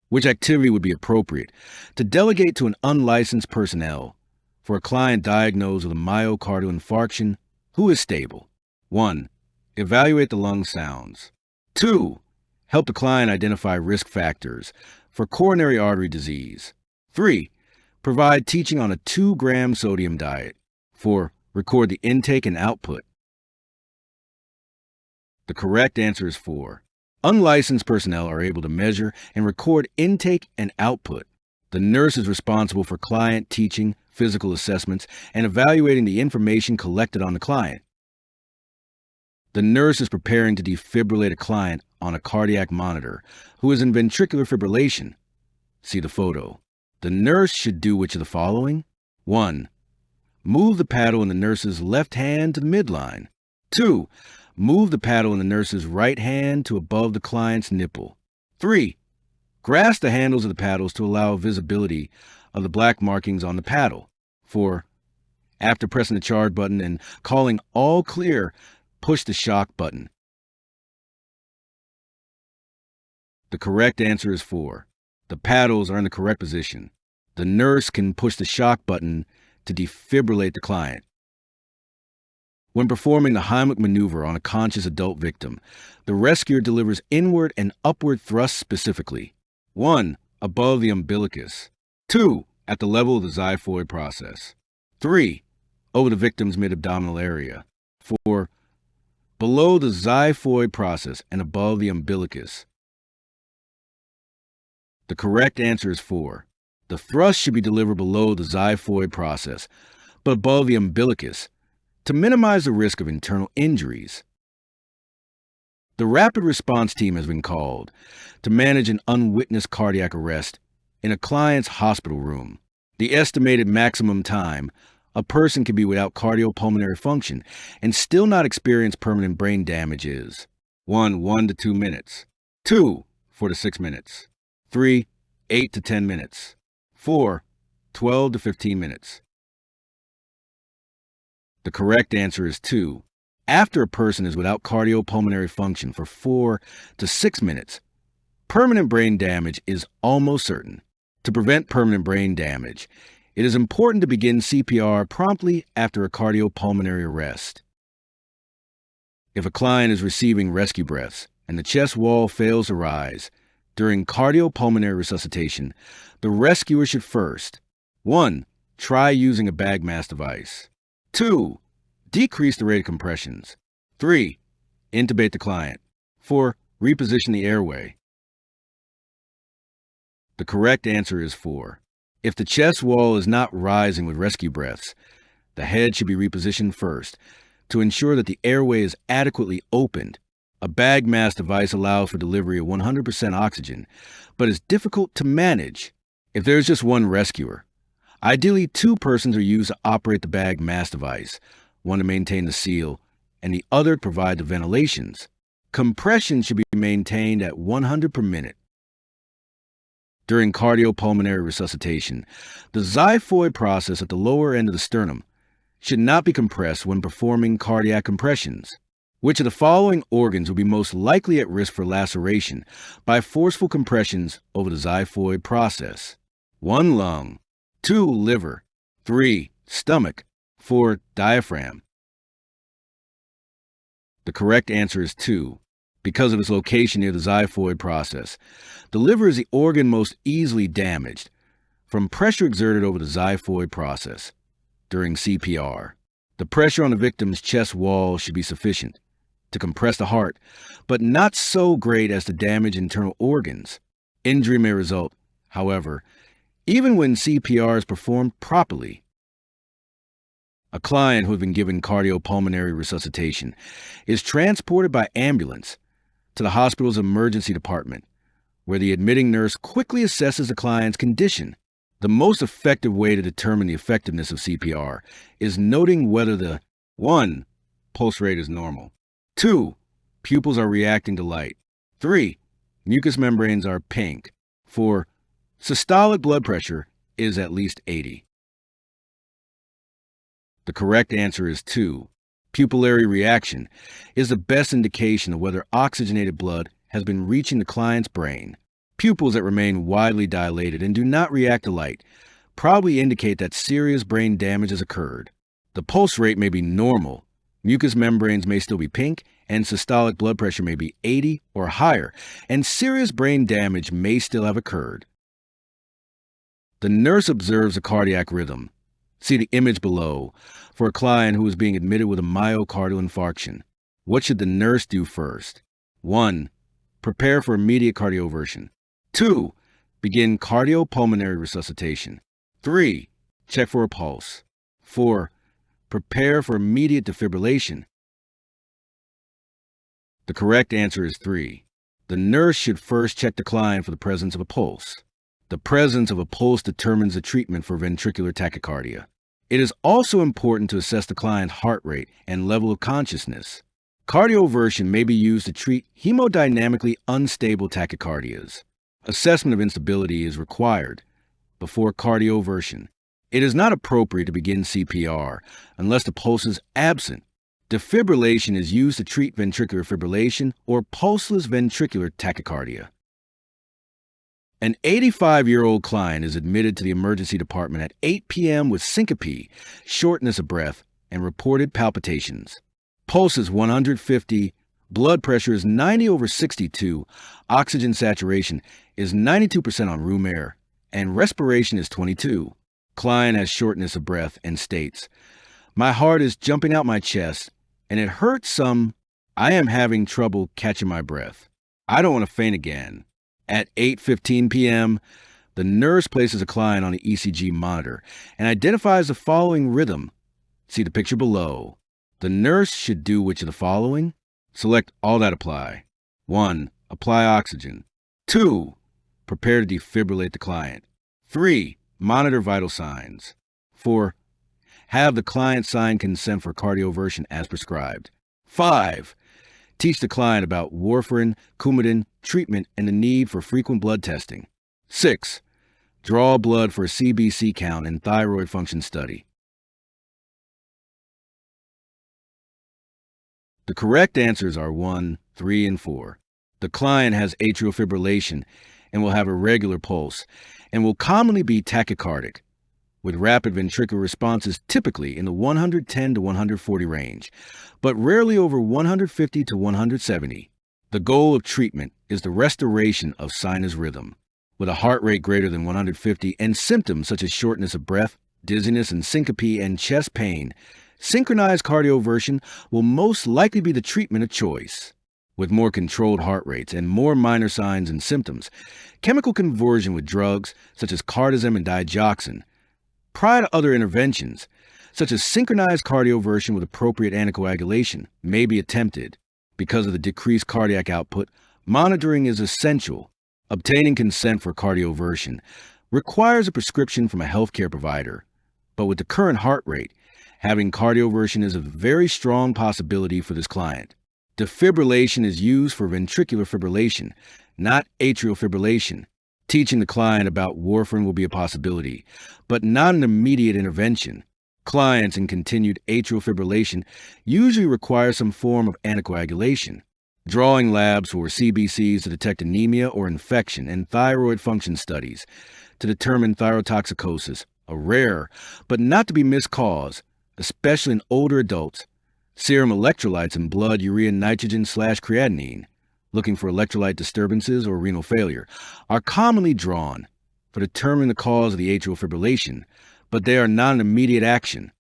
Which activity would be appropriate? To delegate to an unlicensed personnel for a client diagnosed with a myocardial infarction who is stable. 1. Evaluate the lung sounds. 2. Help the client identify risk factors for coronary artery disease. 3. Provide teaching on a 2-gram sodium diet. 4. Record the intake and output. The correct answer is 4. Unlicensed personnel are able to measure and record intake and output. The nurse is responsible for client teaching, physical assessments, and evaluating the information collected on the client. The nurse is preparing to defibrillate a client on a cardiac monitor who is in ventricular fibrillation. See the photo. The nurse should do which of the following? 1. Move the paddle in the nurse's left hand to the midline. 2. Move the paddle in the nurse's right hand to above the client's nipple. 3. Grasp the handles of the paddles to allow visibility of the black markings on the paddle. 4. After pressing the charge button and calling all clear, push the shock button. The correct answer is 4. The paddles are in the correct position. The nurse can push the shock button to defibrillate the client. When performing the Heimlich maneuver on a conscious adult victim, the rescuer delivers inward and upward thrusts specifically. 1. Above the umbilicus. 2. At the level of the xiphoid process. 3. Over the victim's mid-abdominal area. 4. Below the xiphoid process and above the umbilicus. The correct answer is 4. The thrust should be delivered below the xiphoid process, but above the umbilicus, to minimize the risk of internal injuries. The rapid response team has been called to manage an unwitnessed cardiac arrest in a client's hospital room. The estimated maximum time a person can be without cardiopulmonary function and still not experience permanent brain damage is 1 to 2 minutes, 2 4 to 6 minutes, 3 8 to 10 minutes, 4 12 to 15 minutes. The correct answer is 2. After a person is without cardiopulmonary function for 4 to 6 minutes, permanent brain damage is almost certain. To prevent permanent brain damage, it is important to begin CPR promptly after a cardiopulmonary arrest. If a client is receiving rescue breaths and the chest wall fails to rise during cardiopulmonary resuscitation, the rescuer should first 1. Try using a bag mask device. 2. Decrease the rate of compressions. 3. Intubate the client. 4. Reposition the airway. The correct answer is 4. If the chest wall is not rising with rescue breaths, the head should be repositioned first to ensure that the airway is adequately opened. A bag mask device allows for delivery of 100% oxygen, but is difficult to manage. If there is just one rescuer, Ideally, 2 persons are used to operate the bag mask device, one to maintain the seal, and the other to provide the ventilations. Compression should be maintained at 100 per minute. During cardiopulmonary resuscitation, the xiphoid process at the lower end of the sternum should not be compressed when performing cardiac compressions. Which of the following organs will be most likely at risk for laceration by forceful compressions over the xiphoid process? 1. Lung. 2. Liver. 3. Stomach. 4. Diaphragm. The correct answer is 2. Because of its location near the xiphoid process, the liver is the organ most easily damaged from pressure exerted over the xiphoid process. During CPR, the pressure on the victim's chest wall should be sufficient to compress the heart, but not so great as to damage internal organs. Injury may result, however, even when CPR is performed properly. A client who has been given cardiopulmonary resuscitation is transported by ambulance to the hospital's emergency department, where the admitting nurse quickly assesses the client's condition. The most effective way to determine the effectiveness of CPR is noting whether the 1. Pulse rate is normal. 2. Pupils are reacting to light. 3. Mucous membranes are pink. 4. Systolic blood pressure is at least 80. The correct answer is 2. Pupillary reaction is the best indication of whether oxygenated blood has been reaching the client's brain. Pupils that remain widely dilated and do not react to light probably indicate that serious brain damage has occurred. The pulse rate may be normal, mucous membranes may still be pink, and systolic blood pressure may be 80 or higher, and serious brain damage may still have occurred. The nurse observes a cardiac rhythm. See the image below for a client who is being admitted with a myocardial infarction. What should the nurse do first? 1. Prepare for immediate cardioversion. 2. Begin cardiopulmonary resuscitation. 3. Check for a pulse. 4. Prepare for immediate defibrillation. The correct answer is 3. The nurse should first check the client for the presence of a pulse. The presence of a pulse determines the treatment for ventricular tachycardia. It is also important to assess the client's heart rate and level of consciousness. Cardioversion may be used to treat hemodynamically unstable tachycardias. Assessment of instability is required before cardioversion. It is not appropriate to begin CPR unless the pulse is absent. Defibrillation is used to treat ventricular fibrillation or pulseless ventricular tachycardia. An 85-year-old client is admitted to the emergency department at 8 p.m. with syncope, shortness of breath, and reported palpitations. Pulse is 150, blood pressure is 90/62, oxygen saturation is 92% on room air, and respiration is 22. Client has shortness of breath and states, "My heart is jumping out my chest, and it hurts some. I am having trouble catching my breath. I don't want to faint again." At 8:15 p.m., the nurse places a client on the ECG monitor and identifies the following rhythm. See the picture below. The nurse should do which of the following? Select all that apply. 1. Apply oxygen. 2. Prepare to defibrillate the client. 3. Monitor vital signs. 4. Have the client sign consent for cardioversion as prescribed. 5. Teach the client about warfarin, Coumadin, treatment, and the need for frequent blood testing. 6. Draw blood for a CBC count and thyroid function study. The correct answers are 1, 3, and 4. The client has atrial fibrillation and will have a regular pulse and will commonly be tachycardic, with rapid ventricular responses typically in the 110 to 140 range, but rarely over 150 to 170. The goal of treatment is the restoration of sinus rhythm. With a heart rate greater than 150 and symptoms such as shortness of breath, dizziness and syncope and chest pain, synchronized cardioversion will most likely be the treatment of choice. With more controlled heart rates and more minor signs and symptoms, chemical conversion with drugs such as cardizem and digoxin, prior to other interventions, such as synchronized cardioversion with appropriate anticoagulation, may be attempted. Because of the decreased cardiac output, monitoring is essential. Obtaining consent for cardioversion requires a prescription from a healthcare provider, but with the current heart rate, having cardioversion is a very strong possibility for this client. Defibrillation is used for ventricular fibrillation, not atrial fibrillation. Teaching the client about warfarin will be a possibility, but not an immediate intervention. Clients in continued atrial fibrillation usually require some form of anticoagulation. Drawing labs for CBCs to detect anemia or infection, and thyroid function studies to determine thyrotoxicosis, a rare but not to be missed cause, especially in older adults. Serum electrolytes in blood, urea, nitrogen/creatinine, looking for electrolyte disturbances or renal failure, are commonly drawn for determining the cause of the atrial fibrillation, but they are not an immediate action.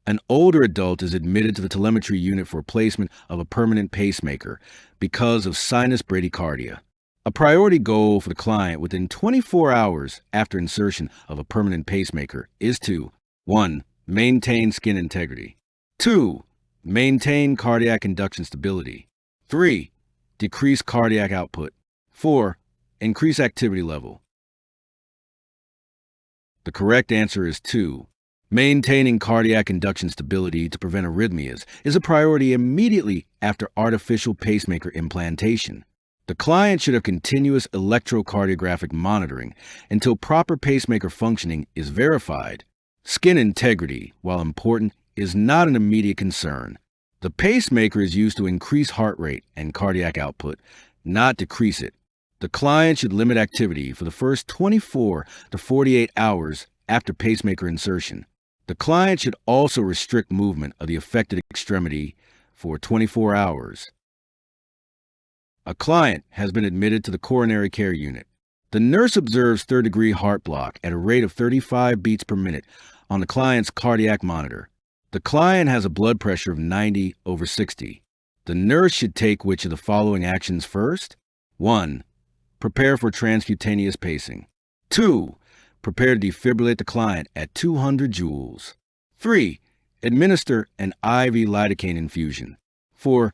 An older adult is admitted to the telemetry unit for placement of a permanent pacemaker because of sinus bradycardia. A priority goal for the client within 24 hours after insertion of a permanent pacemaker is to 1. Maintain skin integrity. 2. Maintain cardiac conduction stability. 3. Decrease cardiac output. 4. Increase activity level. The correct answer is 2. Maintaining cardiac conduction stability to prevent arrhythmias is a priority immediately after artificial pacemaker implantation. The client should have continuous electrocardiographic monitoring until proper pacemaker functioning is verified. Skin integrity, while important, is not an immediate concern. The pacemaker is used to increase heart rate and cardiac output, not decrease it. The client should limit activity for the first 24 to 48 hours after pacemaker insertion. The client should also restrict movement of the affected extremity for 24 hours. A client has been admitted to the coronary care unit. The nurse observes third-degree heart block at a rate of 35 beats per minute on the client's cardiac monitor. The client has a blood pressure of 90/60. The nurse should take which of the following actions first? 1. Prepare for transcutaneous pacing. 2. Prepare to defibrillate the client at 200 joules. 3. Administer an IV lidocaine infusion. 4.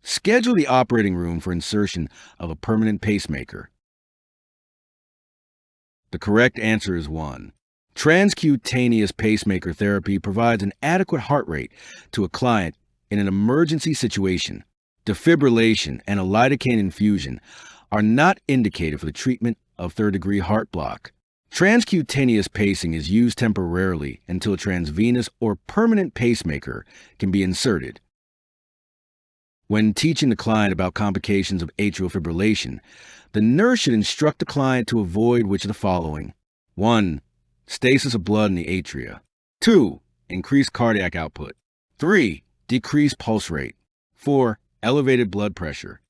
Schedule the operating room for insertion of a permanent pacemaker. The correct answer is 1. Transcutaneous pacemaker therapy provides an adequate heart rate to a client in an emergency situation. Defibrillation and a lidocaine infusion are not indicated for the treatment of third-degree heart block. Transcutaneous pacing is used temporarily until a transvenous or permanent pacemaker can be inserted. When teaching the client about complications of atrial fibrillation, the nurse should instruct the client to avoid which of the following? 1. Stasis of blood in the atria. 2. Increase cardiac output. 3. Decrease pulse rate. 4. Elevated blood pressure.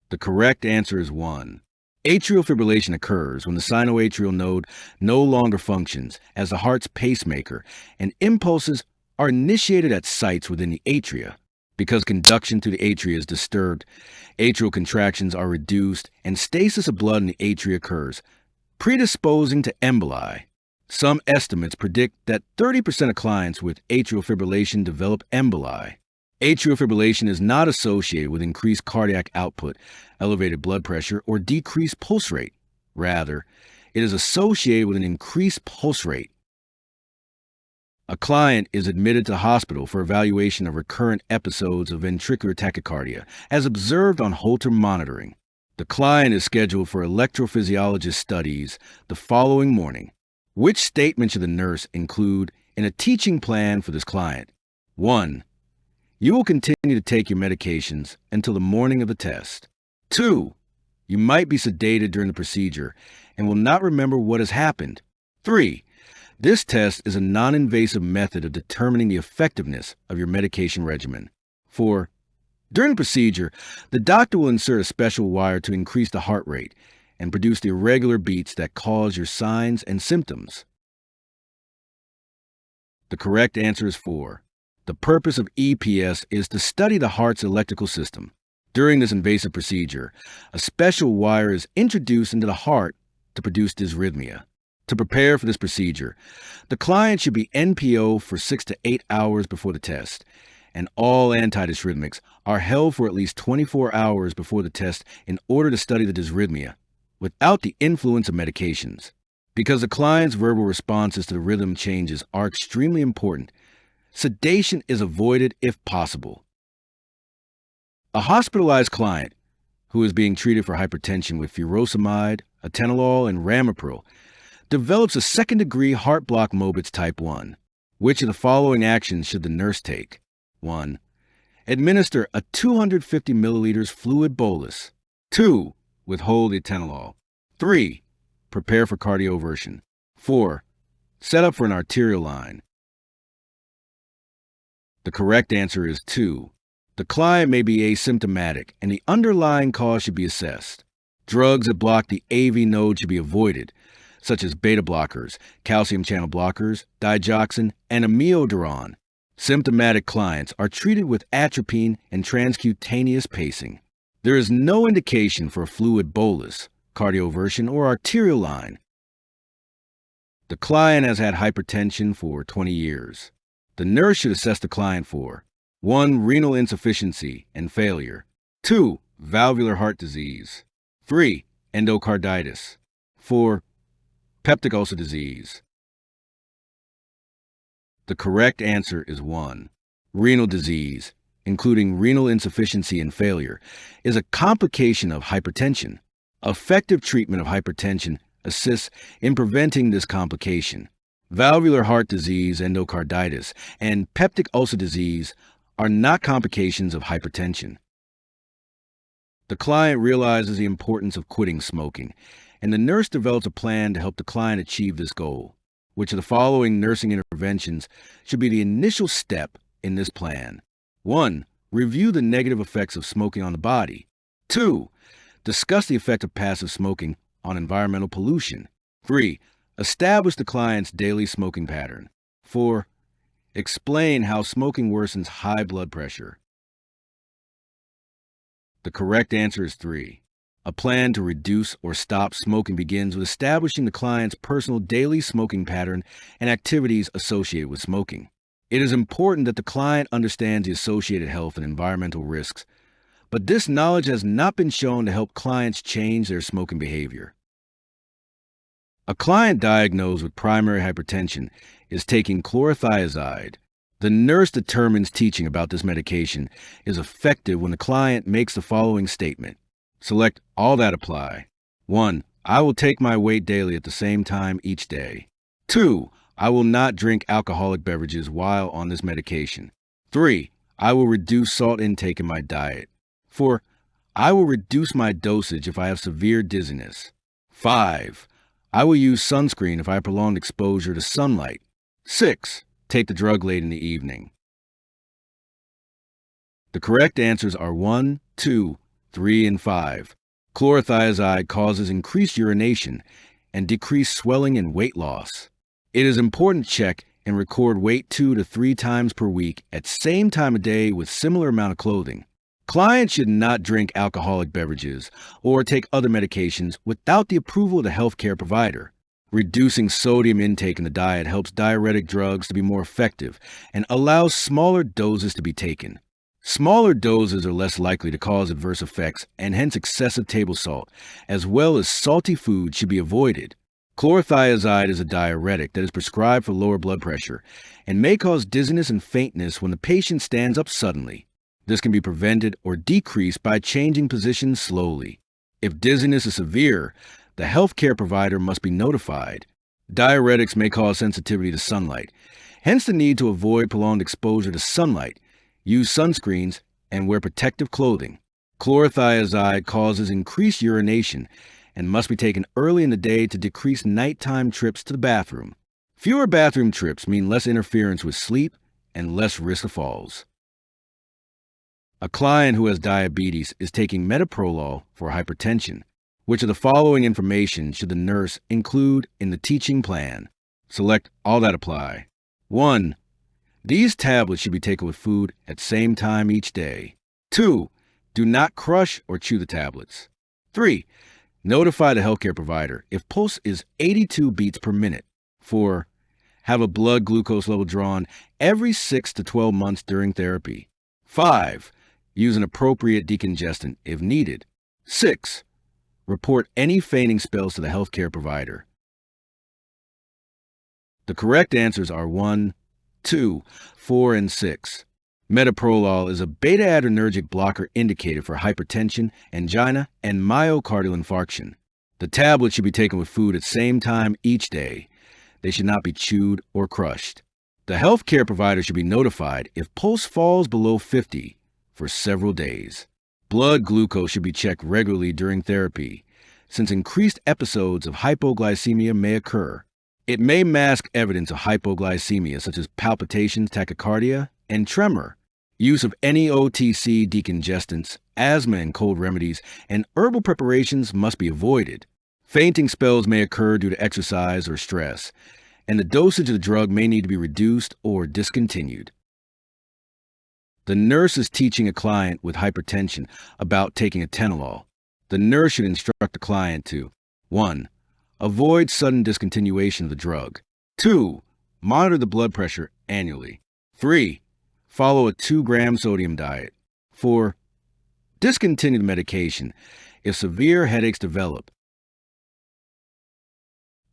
The correct answer is 1. Atrial fibrillation occurs when the sinoatrial node no longer functions as the heart's pacemaker, and impulses are initiated at sites within the atria. Because conduction through the atria is disturbed, atrial contractions are reduced, and stasis of blood in the atria occurs, predisposing to emboli. Some estimates predict that 30% of clients with atrial fibrillation develop emboli. Atrial fibrillation is not associated with increased cardiac output, elevated blood pressure, or decreased pulse rate. Rather, it is associated with an increased pulse rate. A client is admitted to the hospital for evaluation of recurrent episodes of ventricular tachycardia, as observed on Holter monitoring. The client is scheduled for electrophysiologist studies the following morning. Which statement should the nurse include in a teaching plan for this client? 1. You will continue to take your medications until the morning of the test. 2. You might be sedated during the procedure and will not remember what has happened. 3. This test is a non-invasive method of determining the effectiveness of your medication regimen. 4. During the procedure, the doctor will insert a special wire to increase the heart rate and produce the irregular beats that cause your signs and symptoms. The correct answer is 4. The purpose of EPS is to study the heart's electrical system. During this invasive procedure, a special wire is introduced into the heart to produce dysrhythmia. To prepare for this procedure, the client should be NPO for 6 to 8 hours before the test, and all antidysrhythmics are held for at least 24 hours before the test in order to study the dysrhythmia. without the influence of medications. Because the client's verbal responses to the rhythm changes are extremely important, sedation is avoided if possible. A hospitalized client who is being treated for hypertension with furosemide, atenolol, and ramipril develops a second-degree heart block Mobitz type 1. Which of the following actions should the nurse take? 1. Administer a 250 milliliters fluid bolus. 2. Withhold the atenolol. 3. Prepare for cardioversion. 4. Set up for an arterial line. The correct answer is 2. The client may be asymptomatic, and the underlying cause should be assessed. Drugs that block the AV node should be avoided, such as beta blockers, calcium channel blockers, digoxin, and amiodarone. Symptomatic clients are treated with atropine and transcutaneous pacing. There is no indication for a fluid bolus, cardioversion, or arterial line. The client has had hypertension for 20 years. The nurse should assess the client for 1. Renal insufficiency and failure. 2. Valvular heart disease. 3. Endocarditis. 4. Peptic ulcer disease. The correct answer is 1. Renal disease, including renal insufficiency and failure, is a complication of hypertension. Effective treatment of hypertension assists in preventing this complication. Valvular heart disease, endocarditis, and peptic ulcer disease are not complications of hypertension. The client realizes the importance of quitting smoking, and the nurse develops a plan to help the client achieve this goal. Which of the following nursing interventions should be the initial step in this plan? 1. Review the negative effects of smoking on the body. 2. Discuss the effect of passive smoking on environmental pollution. 3. Establish the client's daily smoking pattern. 4. Explain how smoking worsens high blood pressure. The correct answer is 3. A plan to reduce or stop smoking begins with establishing the client's personal daily smoking pattern and activities associated with smoking. It is important that the client understands the associated health and environmental risks, but this knowledge has not been shown to help clients change their smoking behavior. A client diagnosed with primary hypertension is taking chlorothiazide. The nurse determines teaching about this medication is effective when the client makes the following statement. Select all that apply. 1. I will take my weight daily at the same time each day. 2. I will not drink alcoholic beverages while on this medication. 3. I will reduce salt intake in my diet. 4. I will reduce my dosage if I have severe dizziness. 5. I will use sunscreen if I have prolonged exposure to sunlight. 6. Take the drug late in the evening. The correct answers are 1, 2, 3, and 5. Chlorothiazide causes increased urination and decreased swelling and weight loss. It is important to check and record weight 2 to 3 times per week at same time of day with similar amount of clothing. Clients should not drink alcoholic beverages or take other medications without the approval of the healthcare provider. Reducing sodium intake in the diet helps diuretic drugs to be more effective and allows smaller doses to be taken. Smaller doses are less likely to cause adverse effects, and hence excessive table salt, as well as salty food, should be avoided. Chlorothiazide is a diuretic that is prescribed for lower blood pressure and may cause dizziness and faintness when the patient stands up suddenly. This can be prevented or decreased by changing positions slowly. If dizziness is severe, the healthcare provider must be notified. Diuretics may cause sensitivity to sunlight, hence the need to avoid prolonged exposure to sunlight, use sunscreens, and wear protective clothing. Chlorothiazide causes increased urination and must be taken early in the day to decrease nighttime trips to the bathroom. Fewer bathroom trips mean less interference with sleep and less risk of falls. A client who has diabetes is taking metoprolol for hypertension. Which of the following information should the nurse include in the teaching plan? Select all that apply. 1. These tablets should be taken with food at same time each day. 2. Do not crush or chew the tablets. 3. Notify the healthcare provider if pulse is 82 beats per minute. 4. Have a blood glucose level drawn every 6 to 12 months during therapy. 5. Use an appropriate decongestant if needed. 6. report any fainting spells to the healthcare provider. The correct answers are 1, 2, 4, and 6. Metoprolol is a beta-adrenergic blocker indicated for hypertension, angina, and myocardial infarction. The tablet should be taken with food at the same time each day. They should not be chewed or crushed. The healthcare provider should be notified if pulse falls below 50 for several days. Blood glucose should be checked regularly during therapy, since increased episodes of hypoglycemia may occur. It may mask evidence of hypoglycemia, such as palpitations, tachycardia, and tremor. Use of any OTC decongestants, asthma and cold remedies, and herbal preparations must be avoided. Fainting spells may occur due to exercise or stress, and the dosage of the drug may need to be reduced or discontinued. The nurse is teaching a client with hypertension about taking atenolol. The nurse should instruct the client to 1. Avoid sudden discontinuation of the drug. 2. Monitor the blood pressure annually. 3. Follow a 2-gram sodium diet. 4. Discontinue the medication if severe headaches develop.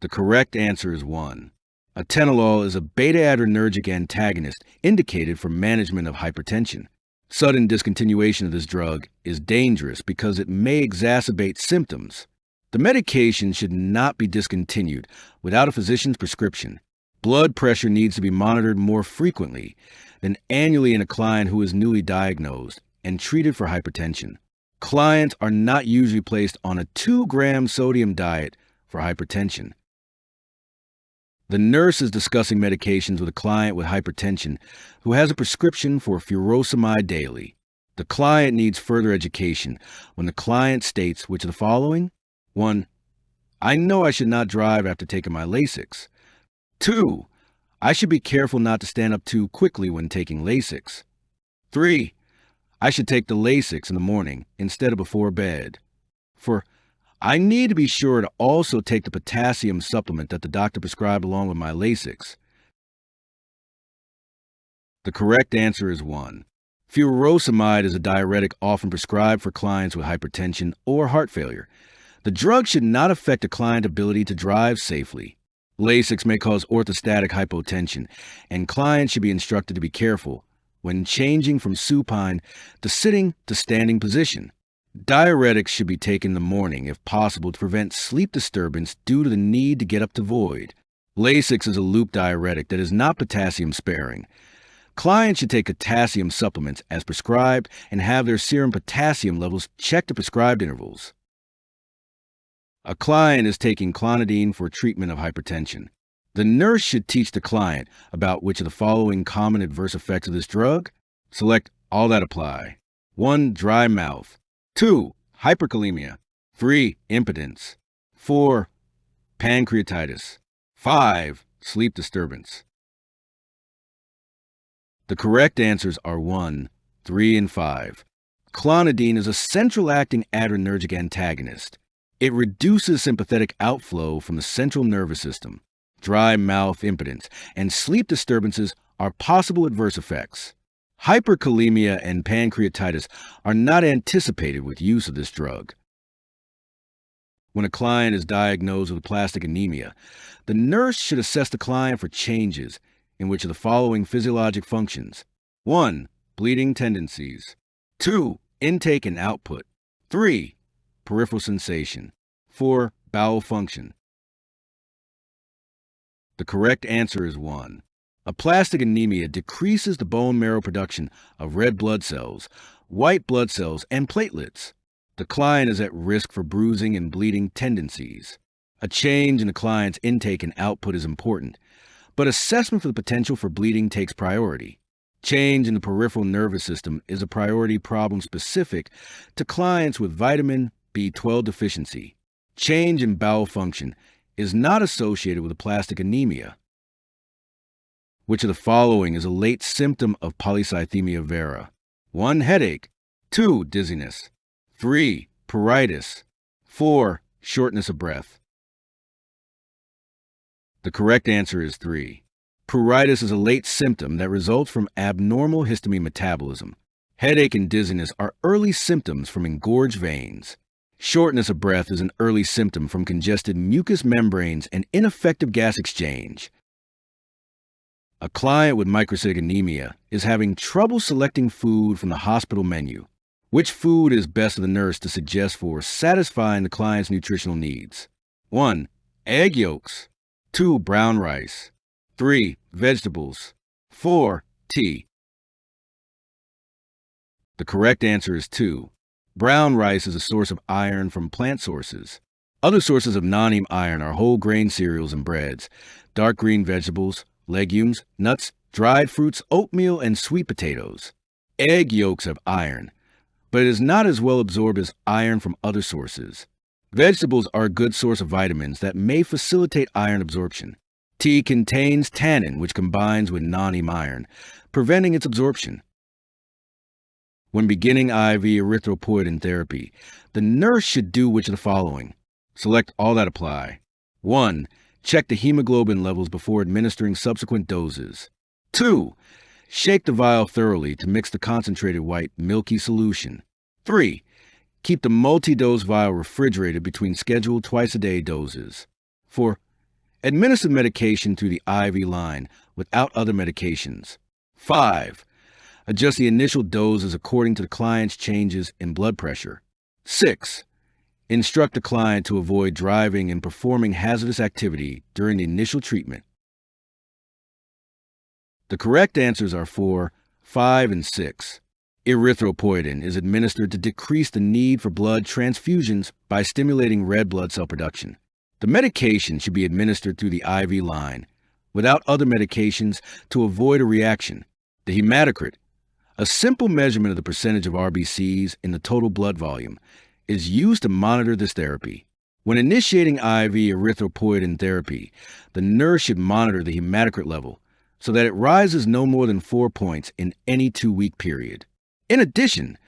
The correct answer is 1. Atenolol is a beta-adrenergic antagonist indicated for management of hypertension. Sudden discontinuation of this drug is dangerous because it may exacerbate symptoms. The medication should not be discontinued without a physician's prescription. Blood pressure needs to be monitored more frequently than annually in a client who is newly diagnosed and treated for hypertension. Clients are not usually placed on a 2-gram sodium diet for hypertension. The nurse is discussing medications with a client with hypertension who has a prescription for furosemide daily. The client needs further education when the client states which of the following? 1. I know I should not drive after taking my Lasix. 2. I should be careful not to stand up too quickly when taking Lasix. 3. I should take the Lasix in the morning instead of before bed. 4. I need to be sure to also take the potassium supplement that the doctor prescribed along with my Lasix. The correct answer is 1. Furosemide is a diuretic often prescribed for clients with hypertension or heart failure. The drug should not affect a client's ability to drive safely. Lasix may cause orthostatic hypotension, and clients should be instructed to be careful when changing from supine to sitting to standing position. Diuretics should be taken in the morning if possible to prevent sleep disturbance due to the need to get up to void. Lasix is a loop diuretic that is not potassium sparing. Clients should take potassium supplements as prescribed and have their serum potassium levels checked at prescribed intervals. A client is taking clonidine for treatment of hypertension. The nurse should teach the client about which of the following common adverse effects of this drug. Select all that apply. 1. Dry mouth. 2. Hyperkalemia. 3. Impotence. 4. Pancreatitis. 5. Sleep disturbance. The correct answers are 1, 3, and 5. Clonidine is a central-acting adrenergic antagonist. It reduces sympathetic outflow from the central nervous system. Dry mouth, impotence, and sleep disturbances are possible adverse effects. Hyperkalemia and pancreatitis are not anticipated with use of this drug. When a client is diagnosed with aplastic anemia, the nurse should assess the client for changes in which of the following physiologic functions. 1. Bleeding tendencies. 2. Intake and output. 3. Peripheral sensation. 4. Bowel function. The correct answer is 1. Aplastic anemia decreases the bone marrow production of red blood cells, white blood cells, and platelets. The client is at risk for bruising and bleeding tendencies. A change in the client's intake and output is important, but assessment for the potential for bleeding takes priority. Change in the peripheral nervous system is a priority problem specific to clients with vitamin B12 deficiency. Change in bowel function is not associated with aplastic anemia. Which of the following is a late symptom of polycythemia vera? 1. Headache. 2. Dizziness. 3. Pruritus. 4. Shortness of breath. The correct answer is 3. Pruritus is a late symptom that results from abnormal histamine metabolism. Headache and dizziness are early symptoms from engorged veins. Shortness of breath is an early symptom from congested mucous membranes and ineffective gas exchange. A client with microcytic anemia is having trouble selecting food from the hospital menu. Which food is best for the nurse to suggest for satisfying the client's nutritional needs? 1. Egg yolks. 2. Brown rice. 3. Vegetables. 4. Tea. The correct answer is 2. Brown rice is a source of iron from plant sources. Other sources of non-heme iron are whole grain cereals and breads, dark green vegetables, legumes, nuts, dried fruits, oatmeal, and sweet potatoes. Egg yolks have iron, but it is not as well absorbed as iron from other sources. Vegetables are a good source of vitamins that may facilitate iron absorption. Tea contains tannin, which combines with non-heme iron, preventing its absorption. When beginning IV erythropoietin therapy, the nurse should do which of the following? Select all that apply. 1. Check the hemoglobin levels before administering subsequent doses. 2. Shake the vial thoroughly to mix the concentrated white, milky solution. 3. Keep the multi-dose vial refrigerated between scheduled twice-a-day doses. 4. Administer medication through the IV line without other medications. 5. Adjust the initial doses according to the client's changes in blood pressure. 6. Instruct the client to avoid driving and performing hazardous activity during the initial treatment. The correct answers are 4, 5, and 6. Erythropoietin is administered to decrease the need for blood transfusions by stimulating red blood cell production. The medication should be administered through the IV line without other medications to avoid a reaction. The hematocrit, a simple measurement of the percentage of RBCs in the total blood volume, is used to monitor this therapy. When initiating IV erythropoietin therapy, the nurse should monitor the hematocrit level so that it rises no more than 4 points in any 2-week period. In addition,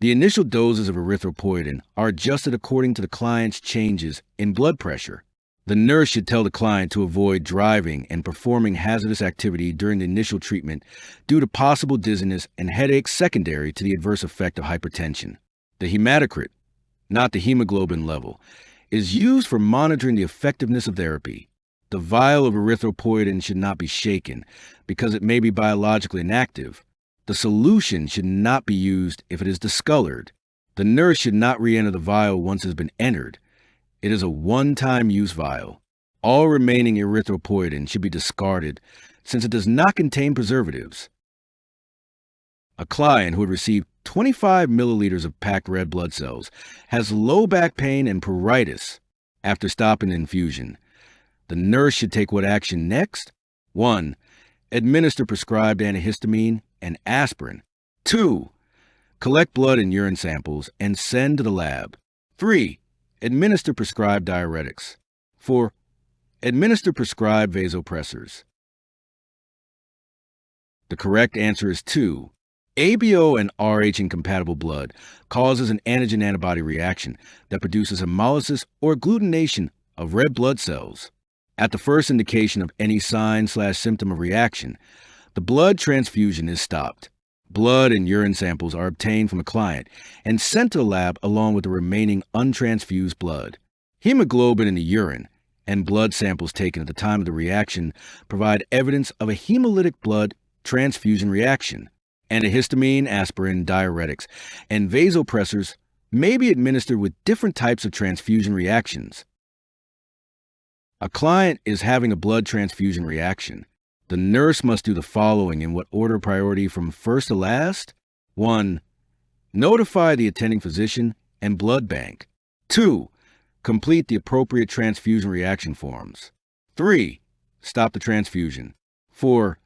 the initial doses of erythropoietin are adjusted according to the client's changes in blood pressure. The nurse should tell the client to avoid driving and performing hazardous activity during the initial treatment due to possible dizziness and headaches secondary to the adverse effect of hypertension. The hematocrit, not the hemoglobin level, is used for monitoring the effectiveness of therapy. The vial of erythropoietin should not be shaken because it may be biologically inactive. The solution should not be used if it is discolored. The nurse should not re-enter the vial once it has been entered. It is a one-time use vial. All remaining erythropoietin should be discarded since it does not contain preservatives. A client who had received 25 milliliters of packed red blood cells has low back pain and pruritus after stopping the infusion. The nurse should take what action next? 1. Administer prescribed antihistamine and aspirin. 2. Collect blood and urine samples and send to the lab. 3. Administer prescribed diuretics. 4. Administer prescribed vasopressors. The correct answer is 2. ABO and Rh incompatible blood causes an antigen-antibody reaction that produces hemolysis or agglutination of red blood cells. At the first indication of any sign/symptom of reaction, the blood transfusion is stopped. Blood and urine samples are obtained from the client and sent to the lab along with the remaining untransfused blood. Hemoglobin in the urine and blood samples taken at the time of the reaction provide evidence of a hemolytic blood transfusion reaction. Antihistamine, aspirin, diuretics, and vasopressors may be administered with different types of transfusion reactions. A client is having a blood transfusion reaction. The nurse must do the following in what order priority from first to last? 1. Notify the attending physician and blood bank. 2. Complete the appropriate transfusion reaction forms. 3. Stop the transfusion. 4.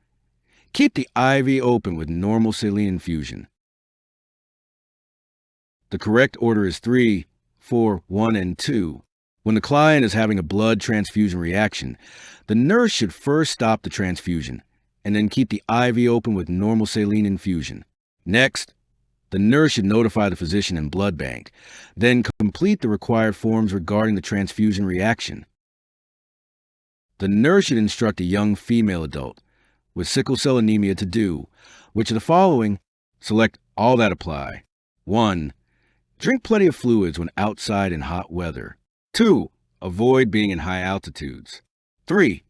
Keep the IV open with normal saline infusion. The correct order is 3, 4, 1, and 2. When the client is having a blood transfusion reaction, the nurse should first stop the transfusion and then keep the IV open with normal saline infusion. Next, the nurse should notify the physician and blood bank, then complete the required forms regarding the transfusion reaction. The nurse should instruct a young female adult with sickle cell anemia to do which of the following? Select all that apply. 1. Drink plenty of fluids when outside in hot weather. 2. Avoid being in high altitudes. 3.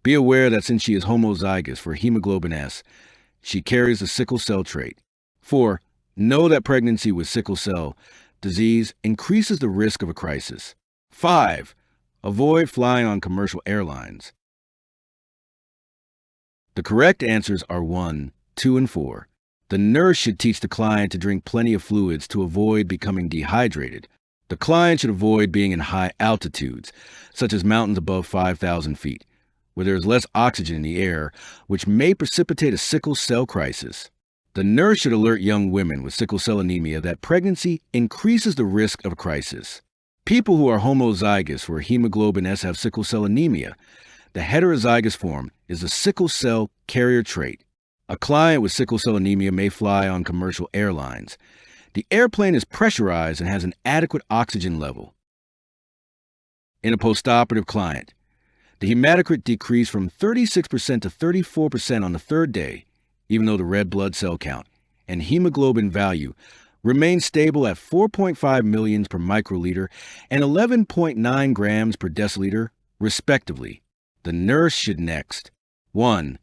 Be aware that since she is homozygous for hemoglobin S, she carries the sickle cell trait. 4. Know that pregnancy with sickle cell disease increases the risk of a crisis. 5. Avoid flying on commercial airlines. The correct answers are 1, 2, and 4. The nurse should teach the client to drink plenty of fluids to avoid becoming dehydrated. The client should avoid being in high altitudes, such as mountains above 5,000 feet, where there is less oxygen in the air, which may precipitate a sickle cell crisis. The nurse should alert young women with sickle cell anemia that pregnancy increases the risk of a crisis. People who are homozygous for hemoglobin S have sickle cell anemia. The heterozygous form is the sickle cell carrier trait. A client with sickle cell anemia may fly on commercial airlines. The airplane is pressurized and has an adequate oxygen level. In a postoperative client, the hematocrit decreased from 36% to 34% on the third day, even though the red blood cell count and hemoglobin value remained stable at 4.5 millions per microliter and 11.9 grams per deciliter, respectively. The nurse should next 1.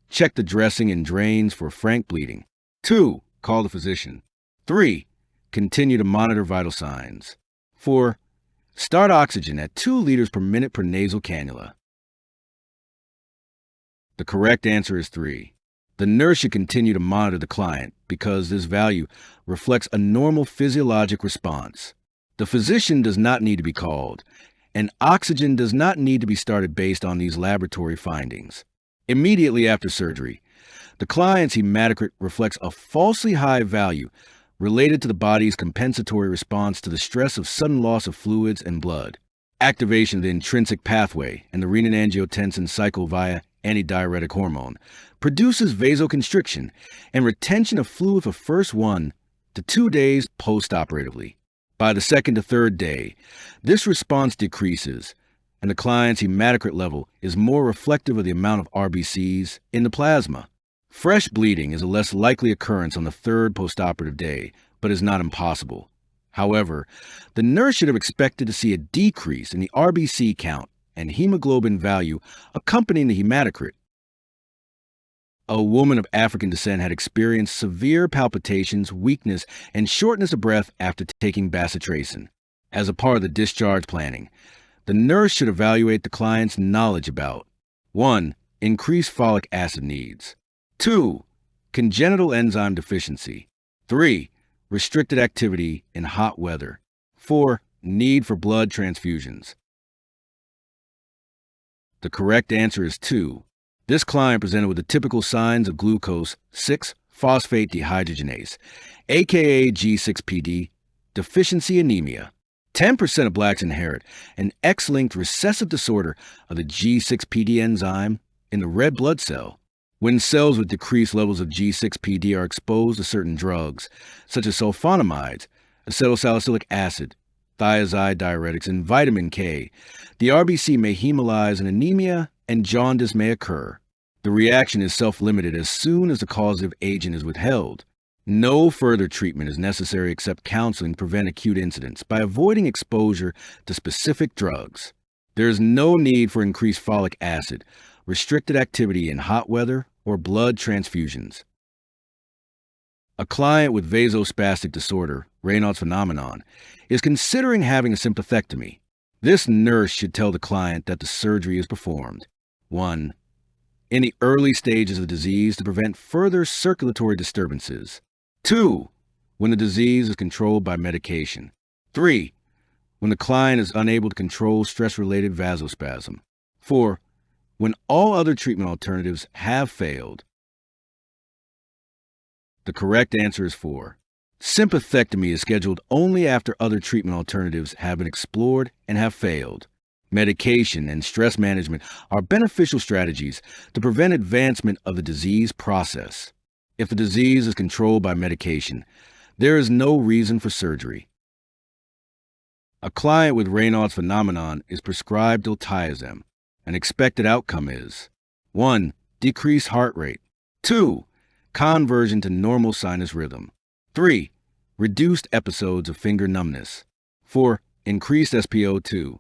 Check the dressing and drains for frank bleeding. 2. Call the physician. 3. Continue to monitor vital signs. 4. Start oxygen at 2 liters per minute per nasal cannula. The correct answer is 3. The nurse should continue to monitor the client because this value reflects a normal physiologic response. The physician does not need to be called, and oxygen does not need to be started based on these laboratory findings. Immediately after surgery, the client's hematocrit reflects a falsely high value related to the body's compensatory response to the stress of sudden loss of fluids and blood. Activation of the intrinsic pathway and the renin-angiotensin cycle via antidiuretic hormone produces vasoconstriction and retention of fluid for first 1 to 2 days postoperatively. By the 2nd to 3rd day, this response decreases, and the client's hematocrit level is more reflective of the amount of RBCs in the plasma. Fresh bleeding is a less likely occurrence on the 3rd postoperative day, but is not impossible. However, the nurse should have expected to see a decrease in the RBC count and hemoglobin value accompanying the hematocrit. A woman of African descent had experienced severe palpitations, weakness, and shortness of breath after taking bacitracin. As a part of the discharge planning, the nurse should evaluate the client's knowledge about 1. Increased folic acid needs. 2. Congenital enzyme deficiency. 3. Restricted activity in hot weather. 4. Need for blood transfusions. The correct answer is 2. This client presented with the typical signs of glucose 6-phosphate dehydrogenase, aka G6PD, deficiency anemia. 10% of blacks inherit an X-linked recessive disorder of the G6PD enzyme in the red blood cell. When cells with decreased levels of G6PD are exposed to certain drugs, such as sulfonamides, acetylsalicylic acid, thiazide diuretics, and vitamin K, the RBC may hemolyze and anemia and jaundice may occur. The reaction is self-limited as soon as the causative agent is withheld. No further treatment is necessary except counseling to prevent acute incidents by avoiding exposure to specific drugs. There is no need for increased folic acid, restricted activity in hot weather, or blood transfusions. A client with vasospastic disorder, Raynaud's phenomenon, is considering having a sympathectomy. This nurse should tell the client that the surgery is performed 1. In the early stages of the disease to prevent further circulatory disturbances. 2. When the disease is controlled by medication. 3. When the client is unable to control stress-related vasospasm. 4. When all other treatment alternatives have failed. The correct answer is 4. Sympathectomy is scheduled only after other treatment alternatives have been explored and have failed. Medication and stress management are beneficial strategies to prevent advancement of the disease process. If the disease is controlled by medication, there is no reason for surgery. A client with Raynaud's phenomenon is prescribed diltiazem. An expected outcome is 1. Decreased heart rate. 2. Conversion to normal sinus rhythm. 3. reduced episodes of finger numbness. 4. Increased SpO2.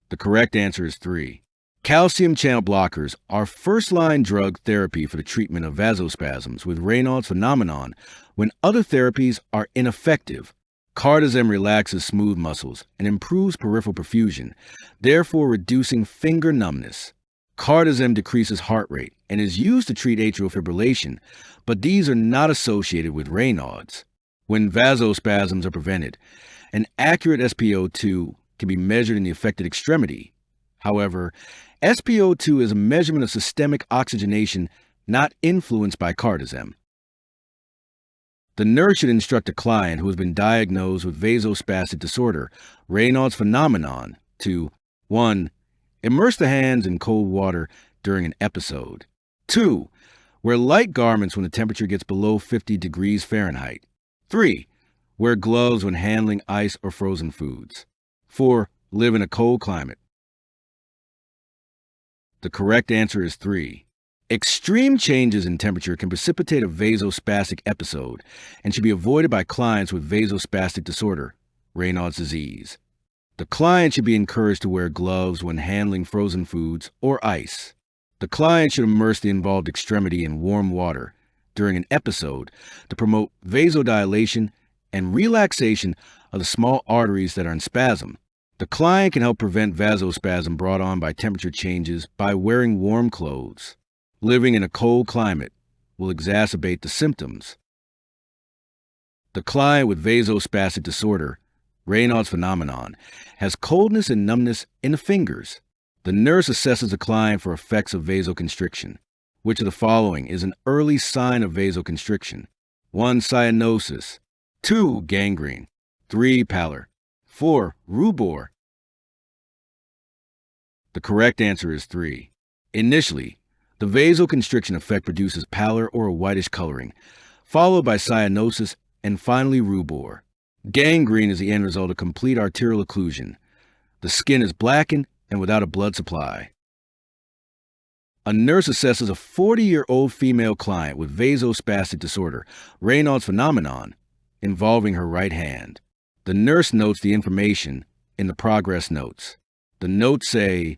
The correct answer is 3. Calcium channel blockers are first-line drug therapy for the treatment of vasospasms with Raynaud's phenomenon when other therapies are ineffective. Cardizem relaxes smooth muscles and improves peripheral perfusion, therefore reducing finger numbness. Cardizem decreases heart rate and is used to treat atrial fibrillation, but these are not associated with Raynaud's. When vasospasms are prevented, an accurate SpO2 can be measured in the affected extremity. However, SpO2 is a measurement of systemic oxygenation not influenced by cardizem. The nurse should instruct a client who has been diagnosed with vasospastic disorder, Raynaud's phenomenon, to 1. Immerse the hands in cold water during an episode. 2. Wear light garments when the temperature gets below 50 degrees Fahrenheit. 3. Wear gloves when handling ice or frozen foods. 4. Live in a cold climate. The correct answer is 3. Extreme changes in temperature can precipitate a vasospastic episode and should be avoided by clients with vasospastic disorder, Raynaud's disease. The client should be encouraged to wear gloves when handling frozen foods or ice. The client should immerse the involved extremity in warm water during an episode to promote vasodilation and relaxation of the small arteries that are in spasm. The client can help prevent vasospasm brought on by temperature changes by wearing warm clothes. Living in a cold climate will exacerbate the symptoms. The client with vasospastic disorder, Raynaud's phenomenon, has coldness and numbness in the fingers. The nurse assesses the client for effects of vasoconstriction. Which of the following is an early sign of vasoconstriction? 1. Cyanosis. 2. Gangrene. 3. Pallor. 4. Rubor. The correct answer is 3. Initially, the vasoconstriction effect produces pallor or a whitish coloring, followed by cyanosis and finally rubor. Gangrene is the end result of complete arterial occlusion. The skin is blackened and without a blood supply. A nurse assesses a 40-year-old female client with vasospastic disorder, Raynaud's phenomenon, involving her right hand. The nurse notes the information in the progress notes. The notes say,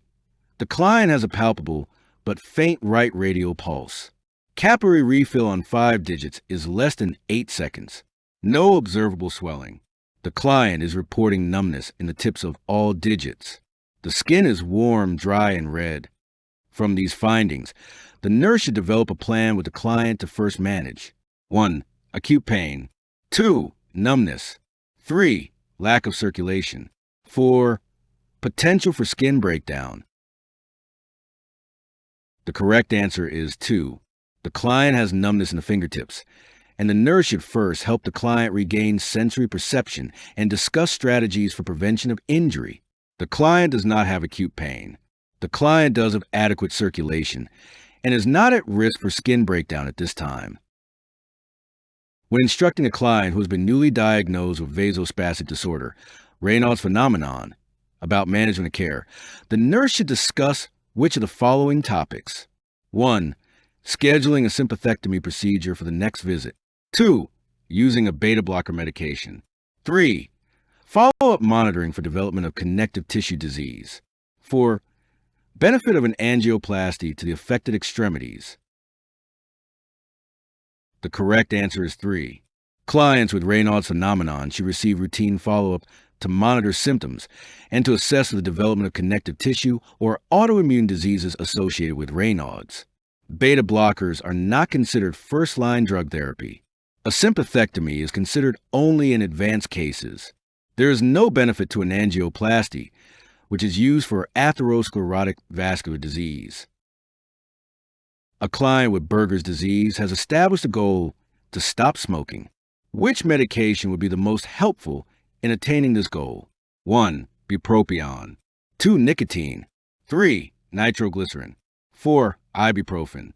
the client has a palpable but faint right radial pulse. Capillary refill on 5 digits is less than 8 seconds. No observable swelling. The client is reporting numbness in the tips of all digits. The skin is warm, dry, and red. From these findings, the nurse should develop a plan with the client to first manage. 1. Acute pain. 2. Numbness. 3. Lack of circulation. 4. Potential for skin breakdown. The correct answer is 2. The client has numbness in the fingertips, and the nurse should first help the client regain sensory perception and discuss strategies for prevention of injury. The client does not have acute pain. The client does have adequate circulation and is not at risk for skin breakdown at this time. When instructing a client who has been newly diagnosed with vasospastic disorder, Raynaud's phenomenon, about management of care, the nurse should discuss which of the following topics. 1. Scheduling a sympathectomy procedure for the next visit. 2. Using a beta blocker medication. 3. Follow-up monitoring for development of connective tissue disease. 4. Benefit of an angioplasty to the affected extremities. The correct answer is 3. Clients with Raynaud's phenomenon should receive routine follow-up to monitor symptoms and to assess the development of connective tissue or autoimmune diseases associated with Raynaud's. Beta blockers are not considered first-line drug therapy. A sympathectomy is considered only in advanced cases. There is no benefit to an angioplasty, which is used for atherosclerotic vascular disease. A client with Berger's disease has established a goal to stop smoking. Which medication would be the most helpful in attaining this goal? 1. Bupropion. 2. Nicotine. 3. Nitroglycerin. 4. Ibuprofen.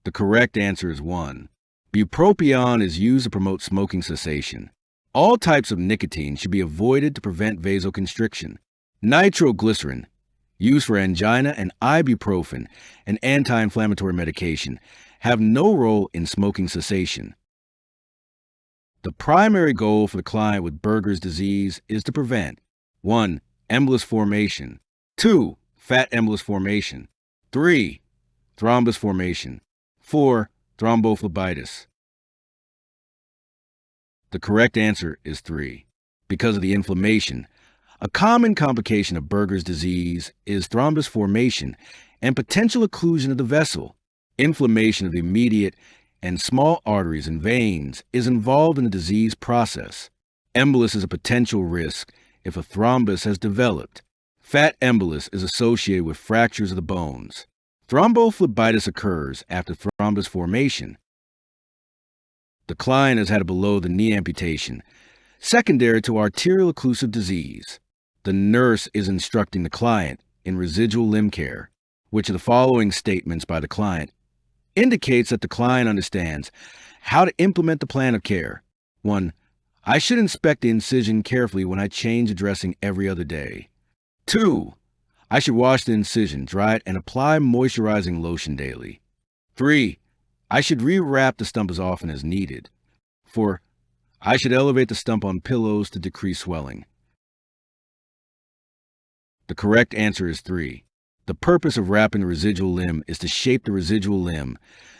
The correct answer is 1. Bupropion is used to promote smoking cessation. All types of nicotine should be avoided to prevent vasoconstriction. Nitroglycerin, used for angina, and ibuprofen, an anti-inflammatory medication, have no role in smoking cessation. The primary goal for the client with Buerger's disease is to prevent 1. Embolus formation, 2. Fat embolus formation, 3. Thrombus formation, 4. Thrombophlebitis. The correct answer is 3. Because of the inflammation, a common complication of Buerger's disease is thrombus formation and potential occlusion of the vessel. Inflammation of the immediate and small arteries and veins is involved in the disease process. Embolus is a potential risk if a thrombus has developed. Fat embolus is associated with fractures of the bones. Thrombophlebitis occurs after thrombus formation. The client has had a below-the-knee amputation, secondary to arterial occlusive disease. The nurse is instructing the client in residual limb care, which of the following statements by the client indicates that the client understands how to implement the plan of care. 1. I should inspect the incision carefully when I change the dressing every other day. 2. I should wash the incision, dry it, and apply moisturizing lotion daily. 3. I should rewrap the stump as often as needed. 4. I should elevate the stump on pillows to decrease swelling. The correct answer is 3. The purpose of wrapping the residual limb is to shape the residual limb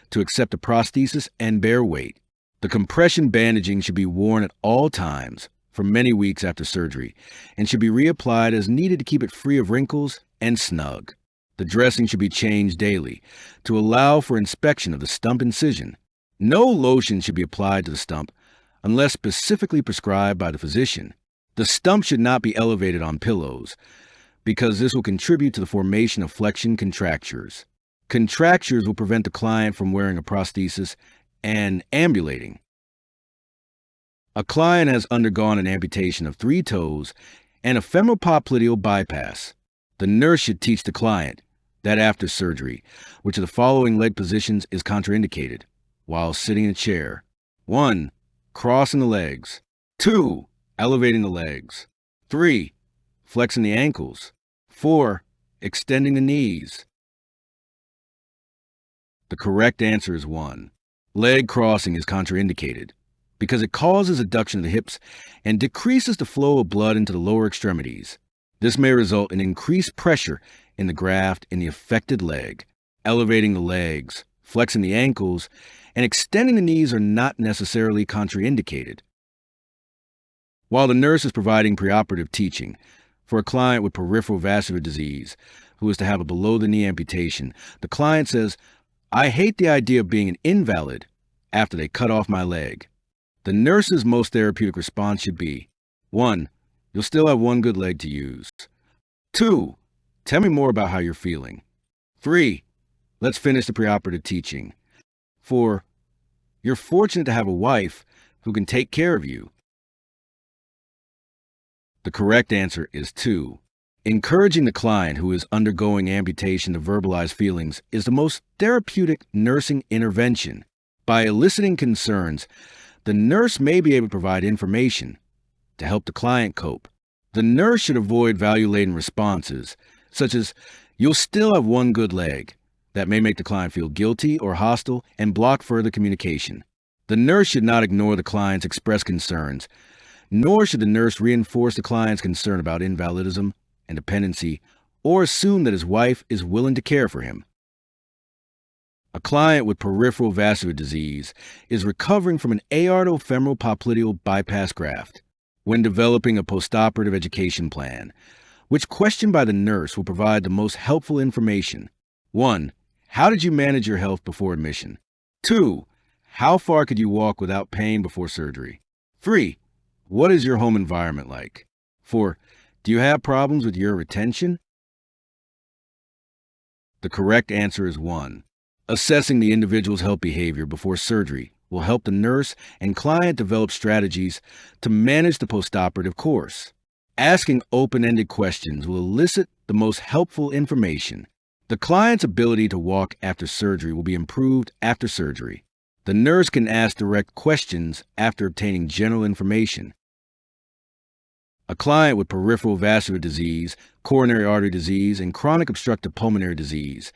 to accept the prosthesis and bear weight. The compression bandaging should be worn at all times for many weeks after surgery and should be reapplied as needed to keep it free of wrinkles and snug. The dressing should be changed daily to allow for inspection of the stump incision. No lotion should be applied to the stump unless specifically prescribed by the physician. The stump should not be elevated on pillows, because this will contribute to the formation of flexion contractures. Contractures will prevent the client from wearing a prosthesis and ambulating. A client has undergone an amputation of 3 toes and a femoropopliteal bypass. The nurse should teach the client that after surgery, which of the following leg positions is contraindicated while sitting in a chair. 1. Crossing the legs. 2. Elevating the legs. 3. Flexing the ankles. 4. Extending the knees. The correct answer is 1. Leg crossing is contraindicated because it causes adduction of the hips and decreases the flow of blood into the lower extremities. This may result in increased pressure in the graft in the affected leg. Elevating the legs, flexing the ankles, and extending the knees are not necessarily contraindicated. While the nurse is providing preoperative teaching for a client with peripheral vascular disease who is to have a below-the-knee amputation, the client says, I hate the idea of being an invalid after they cut off my leg. The nurse's most therapeutic response should be, 1. You'll still have one good leg to use. 2. Tell me more about how you're feeling. 3. Let's finish the preoperative teaching. 4. You're fortunate to have a wife who can take care of you. The correct answer is 2. Encouraging the client who is undergoing amputation to verbalize feelings is the most therapeutic nursing intervention. By eliciting concerns, the nurse may be able to provide information to help the client cope. The nurse should avoid value-laden responses, such as, you'll still have one good leg, that may make the client feel guilty or hostile and block further communication. The nurse should not ignore the client's expressed concerns, nor should the nurse reinforce the client's concern about invalidism and dependency, or assume that his wife is willing to care for him. A client with peripheral vascular disease is recovering from an aortofemoral popliteal bypass graft. When developing a postoperative education plan, which question by the nurse will provide the most helpful information? 1. How did you manage your health before admission? 2. How far could you walk without pain before surgery? 3. What is your home environment like? 4. Do you have problems with your retention? The correct answer is 1. Assessing the individual's health behavior before surgery will help the nurse and client develop strategies to manage the postoperative course. Asking open-ended questions will elicit the most helpful information. The client's ability to walk after surgery will be improved after surgery. The nurse can ask direct questions after obtaining general information. A client with peripheral vascular disease, coronary artery disease, and chronic obstructive pulmonary disease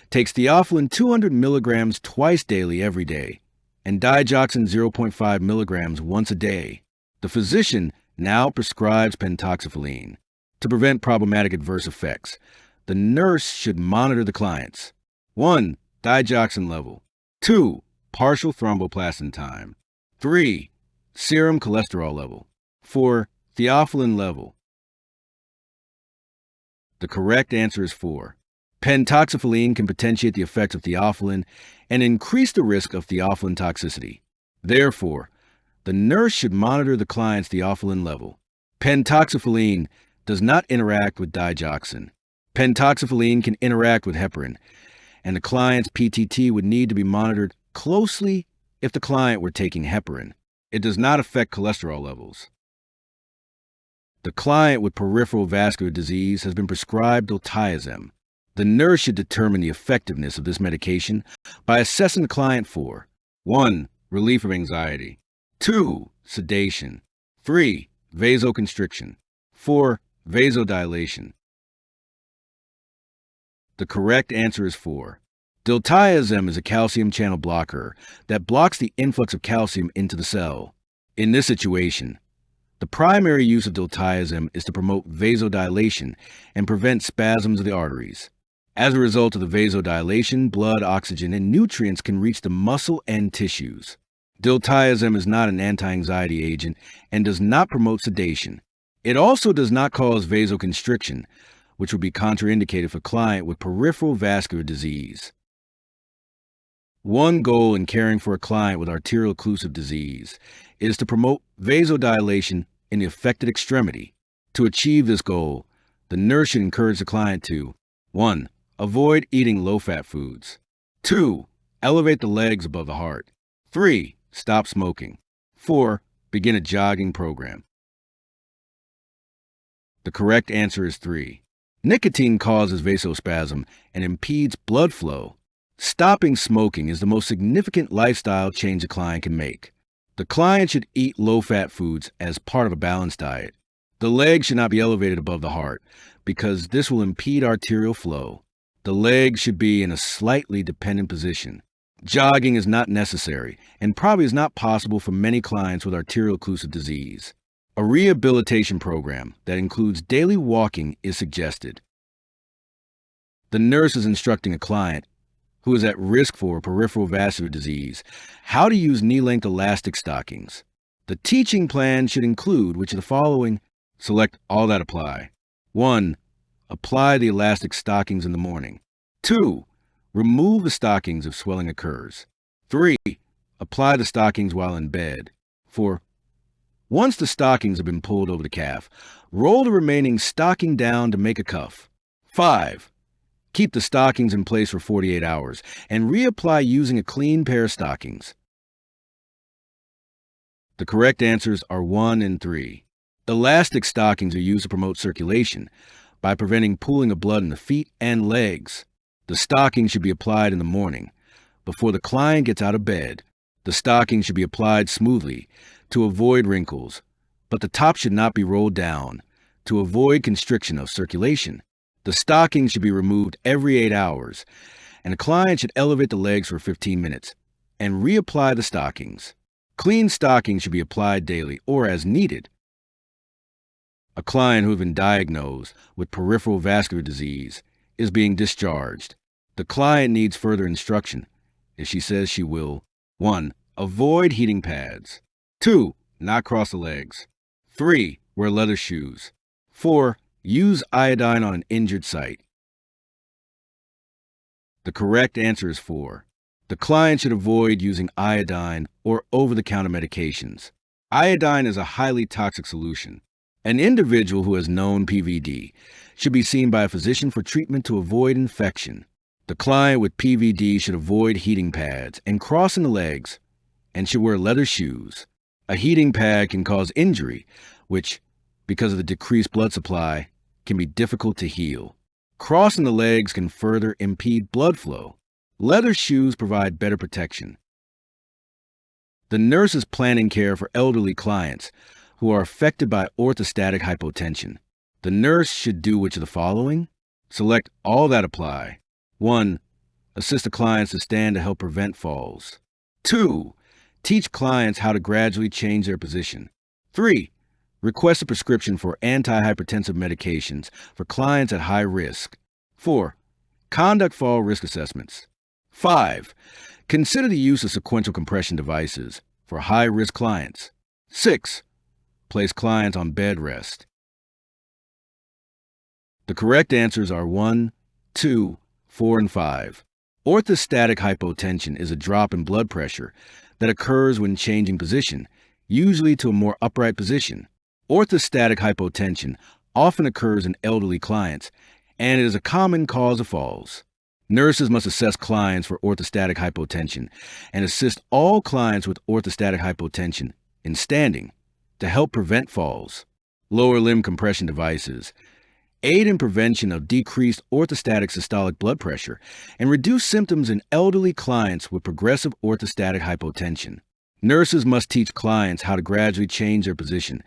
takes theophylline 200 milligrams twice daily every day, and digoxin 0.5 milligrams once a day. The physician now prescribes pentoxifylline. To prevent problematic adverse effects, the nurse should monitor the clients. 1. Digoxin level. 2. Partial thromboplastin time. 3. Serum cholesterol level. 4. Theophylline level. The correct answer is 4. Pentoxifylline can potentiate the effects of theophylline and increase the risk of theophylline toxicity. Therefore, the nurse should monitor the client's theophylline level. Pentoxifylline does not interact with digoxin. Pentoxifylline can interact with heparin, and the client's PTT would need to be monitored closely if the client were taking heparin. It does not affect cholesterol levels. The client with peripheral vascular disease has been prescribed diltiazem. The nurse should determine the effectiveness of this medication by assessing the client for 1. Relief of anxiety. 2. Sedation. 3. Vasoconstriction. 4. Vasodilation. The correct answer is 4. Diltiazem is a calcium channel blocker that blocks the influx of calcium into the cell. In this situation, the primary use of diltiazem is to promote vasodilation and prevent spasms of the arteries. As a result of the vasodilation, blood, oxygen, and nutrients can reach the muscle and tissues. Diltiazem is not an anti-anxiety agent and does not promote sedation. It also does not cause vasoconstriction, which would be contraindicated for a client with peripheral vascular disease. One goal in caring for a client with arterial occlusive disease is to promote vasodilation in the affected extremity. To achieve this goal, the nurse should encourage the client to 1. Avoid eating low-fat foods. 2. Elevate the legs above the heart. 3. Stop smoking. 4. Begin a jogging program. The correct answer is 3. Nicotine causes vasospasm and impedes blood flow. Stopping smoking is the most significant lifestyle change a client can make. The client should eat low-fat foods as part of a balanced diet. The legs should not be elevated above the heart because this will impede arterial flow. The legs should be in a slightly dependent position. Jogging is not necessary and probably is not possible for many clients with arterial occlusive disease. A rehabilitation program that includes daily walking is suggested. The nurse is instructing a client who is at risk for peripheral vascular disease how to use knee-length elastic stockings. The teaching plan should include which of the following. Select all that apply. 1. Apply the elastic stockings in the morning. 2. Remove the stockings if swelling occurs. 3. Apply the stockings while in bed. 4. Once the stockings have been pulled over the calf, roll the remaining stocking down to make a cuff. 5. Keep the stockings in place for 48 hours and reapply using a clean pair of stockings. The correct answers are 1 and 3. Elastic stockings are used to promote circulation by preventing pooling of blood in the feet and legs. The stocking should be applied in the morning, before the client gets out of bed. The stocking should be applied smoothly to avoid wrinkles, but the top should not be rolled down to avoid constriction of circulation. The stocking should be removed every 8 hours, and the client should elevate the legs for 15 minutes and reapply the stockings. Clean stockings should be applied daily or as needed. A client who has been diagnosed with peripheral vascular disease is being discharged. The client needs further instruction if she says she will 1. Avoid heating pads. 2. Not cross the legs. 3. Wear leather shoes. 4. Use iodine on an injured site. The correct answer is 4. The client should avoid using iodine or over-the-counter medications. Iodine is a highly toxic solution. An individual who has known PVD should be seen by a physician for treatment to avoid infection. The client with PVD should avoid heating pads and crossing the legs and should wear leather shoes. A heating pad can cause injury, which, because of the decreased blood supply, can be difficult to heal. Crossing the legs can further impede blood flow. Leather shoes provide better protection. The nurse is planning care for elderly clients who are affected by orthostatic hypotension. The nurse should do which of the following? Select all that apply. 1. Assist the clients to stand to help prevent falls. 2. Teach clients how to gradually change their position. 3. Request a prescription for antihypertensive medications for clients at high risk. 4. Conduct fall risk assessments. 5. Consider the use of sequential compression devices for high-risk clients. 6. Place clients on bed rest. The correct answers are 1, 2, 4, and 5. Orthostatic hypotension is a drop in blood pressure that occurs when changing position, usually to a more upright position. Orthostatic hypotension often occurs in elderly clients, and it is a common cause of falls. Nurses must assess clients for orthostatic hypotension and assist all clients with orthostatic hypotension in standing to help prevent falls. Lower limb compression devices aid in prevention of decreased orthostatic systolic blood pressure and reduce symptoms in elderly clients with progressive orthostatic hypotension. Nurses must teach clients how to gradually change their position,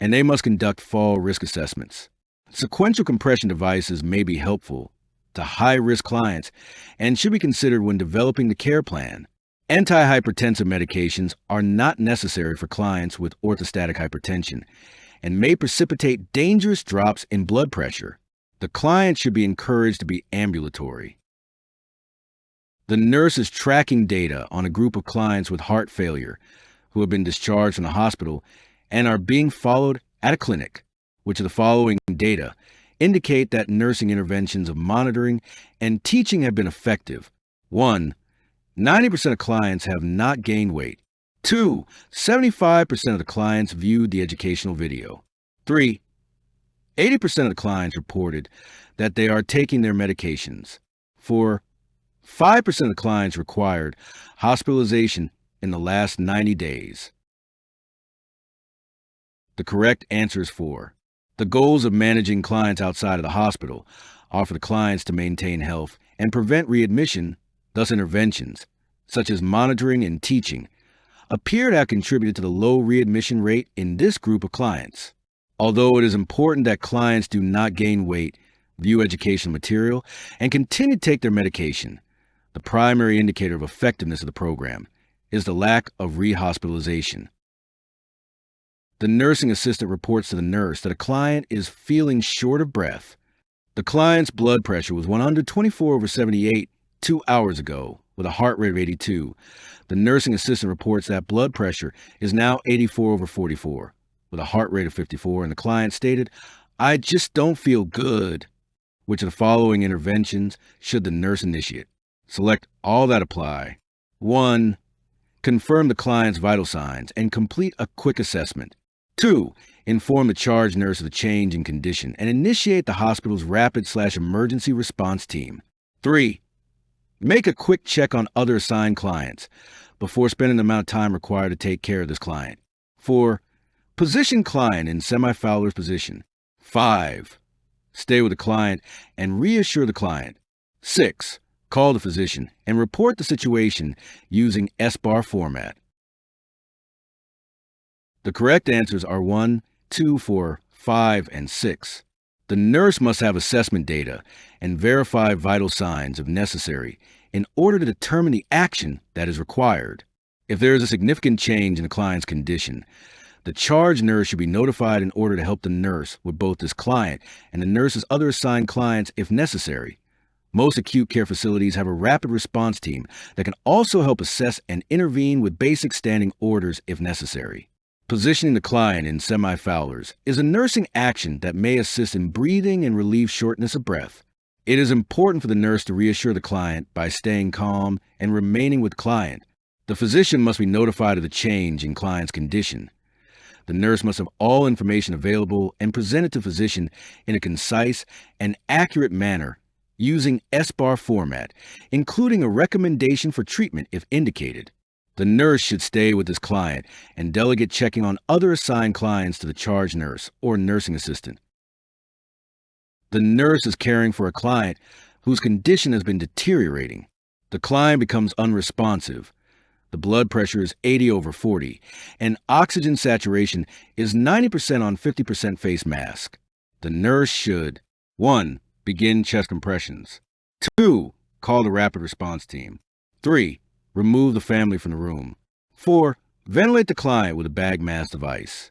and they must conduct fall risk assessments. Sequential compression devices may be helpful to high-risk clients and should be considered when developing the care plan. Antihypertensive medications are not necessary for clients with orthostatic hypertension and may precipitate dangerous drops in blood pressure. The client should be encouraged to be ambulatory. The nurse is tracking data on a group of clients with heart failure who have been discharged from the hospital and are being followed at a clinic, which of the following data indicate that nursing interventions of monitoring and teaching have been effective. 1. 90% of clients have not gained weight. 2. 75% of the clients viewed the educational video. 3. 80% of the clients reported that they are taking their medications. 4. 5% of the clients required hospitalization in the last 90 days. The correct answer is 4. The goals of managing clients outside of the hospital are for the clients to maintain health and prevent readmission, thus interventions, such as monitoring and teaching, appear to have contributed to the low readmission rate in this group of clients. Although it is important that clients do not gain weight, view educational material, and continue to take their medication, the primary indicator of effectiveness of the program is the lack of rehospitalization. The nursing assistant reports to the nurse that a client is feeling short of breath. The client's blood pressure was 124/78 2 hours ago with a heart rate of 82. The nursing assistant reports that blood pressure is now 84/44 with a heart rate of 54, and the client stated, "I just don't feel good." Which of the following interventions should the nurse initiate? Select all that apply. 1. Confirm the client's vital signs and complete a quick assessment. 2. Inform the charge nurse of the change in condition and initiate the hospital's rapid/emergency response team. 3. Make a quick check on other assigned clients before spending the amount of time required to take care of this client. 4. Position client in semi-Fowler's position. 5. Stay with the client and reassure the client. 6. Call the physician and report the situation using SBAR format. The correct answers are 1, 2, 4, 5, and 6. The nurse must have assessment data and verify vital signs if necessary in order to determine the action that is required. If there is a significant change in the client's condition, the charge nurse should be notified in order to help the nurse with both this client and the nurse's other assigned clients if necessary. Most acute care facilities have a rapid response team that can also help assess and intervene with basic standing orders if necessary. Positioning the client in semi-Fowler's is a nursing action that may assist in breathing and relieve shortness of breath. It is important for the nurse to reassure the client by staying calm and remaining with the client. The physician must be notified of the change in client's condition. The nurse must have all information available and present it to the physician in a concise and accurate manner using SBAR format, including a recommendation for treatment if indicated. The nurse should stay with this client and delegate checking on other assigned clients to the charge nurse or nursing assistant. The nurse is caring for a client whose condition has been deteriorating. The client becomes unresponsive. The blood pressure is 80/40, and oxygen saturation is 90% on 50% face mask. The nurse should 1. Begin chest compressions. 2. call the rapid response team. 3. Remove the family from the room. 4. Ventilate the client with a bag mask device.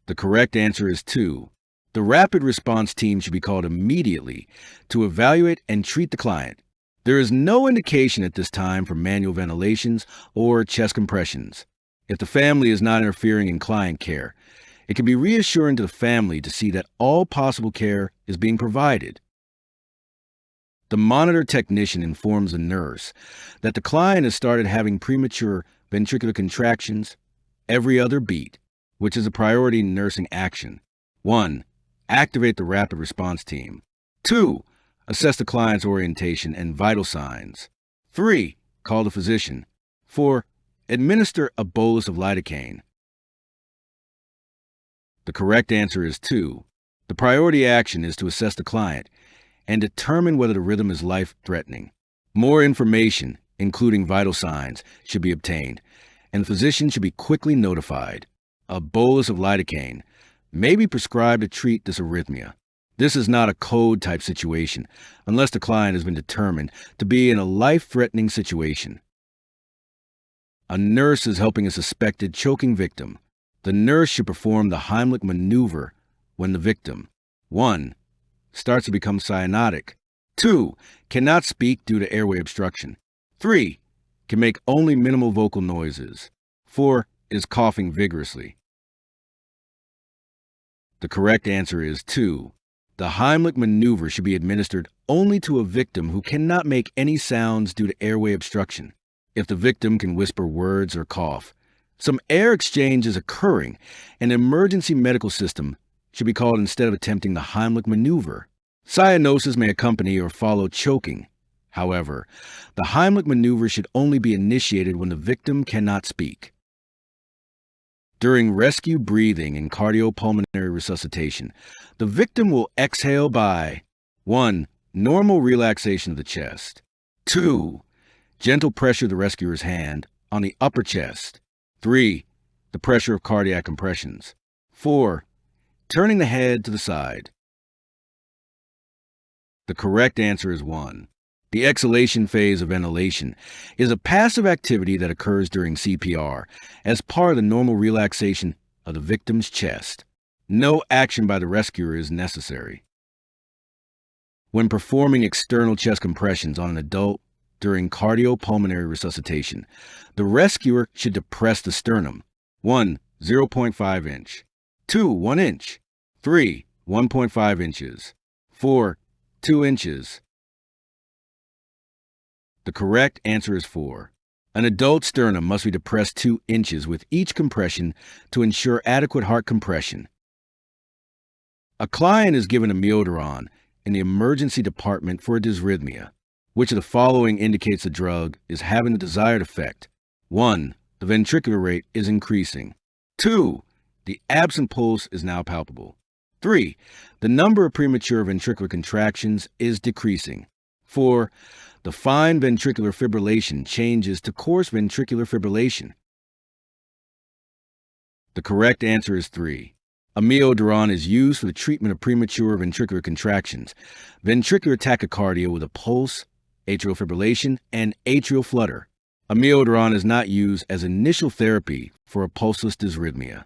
The correct answer is 2. The rapid response team should be called immediately to evaluate and treat the client. There is no indication at this time for manual ventilations or chest compressions. If the family is not interfering in client care, it can be reassuring to the family to see that all possible care is being provided. The monitor technician informs the nurse that the client has started having premature ventricular contractions every other beat, which is a priority in nursing action. 1. Activate the rapid response team. 2. Assess the client's orientation and vital signs. 3. Call the physician. 4. Administer a bolus of lidocaine. The correct answer is 2. The priority action is to assess the client and determine whether the rhythm is life-threatening. More information, including vital signs, should be obtained, and the physician should be quickly notified. A bolus of lidocaine may be prescribed to treat this arrhythmia. This is not a code-type situation unless the client has been determined to be in a life-threatening situation. A nurse is helping a suspected choking victim. The nurse should perform the Heimlich maneuver when the victim 1. Starts to become cyanotic. 2. Cannot speak due to airway obstruction. 3. Can make only minimal vocal noises. 4. Is coughing vigorously. The correct answer is 2. The Heimlich maneuver should be administered only to a victim who cannot make any sounds due to airway obstruction. If the victim can whisper words or cough, some air exchange is occurring, an emergency medical system should be called instead of attempting the Heimlich maneuver. Cyanosis may accompany or follow choking. However, the Heimlich maneuver should only be initiated when the victim cannot speak. During rescue breathing and cardiopulmonary resuscitation, the victim will exhale by 1. Normal relaxation of the chest. 2. Gentle pressure of the rescuer's hand on the upper chest. 3. The pressure of cardiac compressions. 4. Turning the head to the side. The correct answer is 1. The exhalation phase of ventilation is a passive activity that occurs during CPR as part of the normal relaxation of the victim's chest. No action by the rescuer is necessary. When performing external chest compressions on an adult during cardiopulmonary resuscitation, the rescuer should depress the sternum. 1. 0.5 inch. 2. 1 inch. 3. 1.5 inches. 4. 2 inches. The correct answer is 4. An adult sternum must be depressed 2 inches with each compression to ensure adequate heart compression. A client is given amiodarone in the emergency department for a dysrhythmia. Which of the following indicates the drug is having the desired effect? 1. The ventricular rate is increasing. 2. The absent pulse is now palpable. 3. The number of premature ventricular contractions is decreasing. 4. The fine ventricular fibrillation changes to coarse ventricular fibrillation. The correct answer is 3. Amiodarone is used for the treatment of premature ventricular contractions, ventricular tachycardia with a pulse, atrial fibrillation, and atrial flutter. Amiodarone is not used as initial therapy for a pulseless dysrhythmia.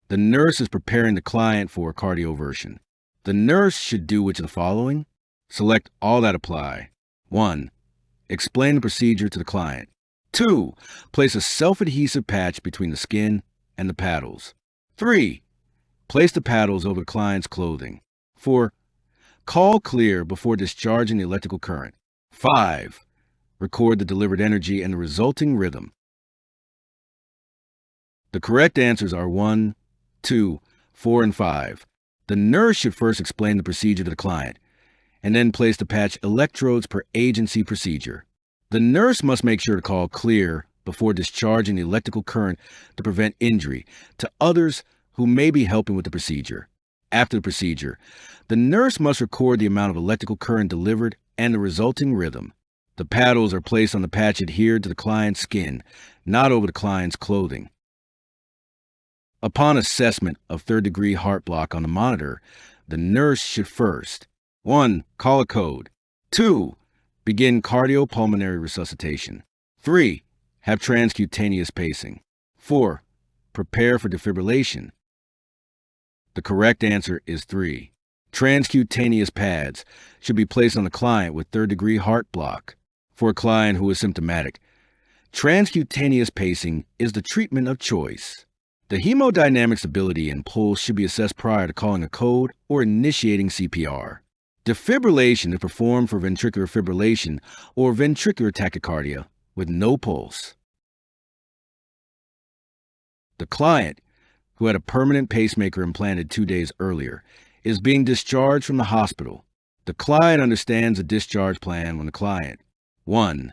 The nurse is preparing the client for a cardioversion. The nurse should do which of the following? Select all that apply. 1. Explain the procedure to the client. 2. Place a self-adhesive patch between the skin and the paddles. 3. Place the paddles over the client's clothing. 4. Call clear before discharging the electrical current. 5. Record the delivered energy and the resulting rhythm. The correct answers are 1, 2, 4, and 5. The nurse should first explain the procedure to the client, and then place the patch electrodes per agency procedure. The nurse must make sure to call clear before discharging the electrical current to prevent injury to others who may be helping with the procedure. After the procedure, the nurse must record the amount of electrical current delivered and the resulting rhythm. The paddles are placed on the patch adhered to the client's skin, not over the client's clothing. Upon assessment of third-degree heart block on the monitor, the nurse should first 1. Call a code. 2. Begin cardiopulmonary resuscitation. 3. Have transcutaneous pacing. 4. Prepare for defibrillation. The correct answer is 3. Transcutaneous pads should be placed on the client with third-degree heart block. For a client who is symptomatic, transcutaneous pacing is the treatment of choice. The hemodynamic stability and pulse should be assessed prior to calling a code or initiating CPR. Defibrillation is performed for ventricular fibrillation or ventricular tachycardia with no pulse. The client, who had a permanent pacemaker implanted 2 days earlier, is being discharged from the hospital. The client understands the discharge plan when the client 1.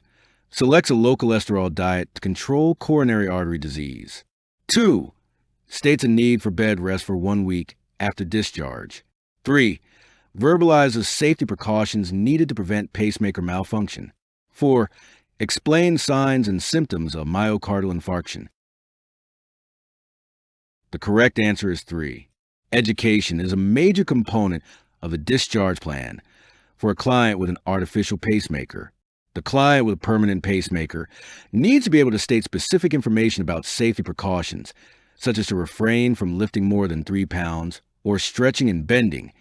Selects a low cholesterol diet to control coronary artery disease. 2. States a need for bed rest for 1 week after discharge. 3. Verbalizes safety precautions needed to prevent pacemaker malfunction. 4. Explains signs and symptoms of myocardial infarction. The correct answer is 3. Education is a major component of the discharge plan for a client with an artificial pacemaker. The client with a permanent pacemaker needs to be able to state specific information about safety precautions, such as to refrain from lifting more than 3 pounds or stretching and bending,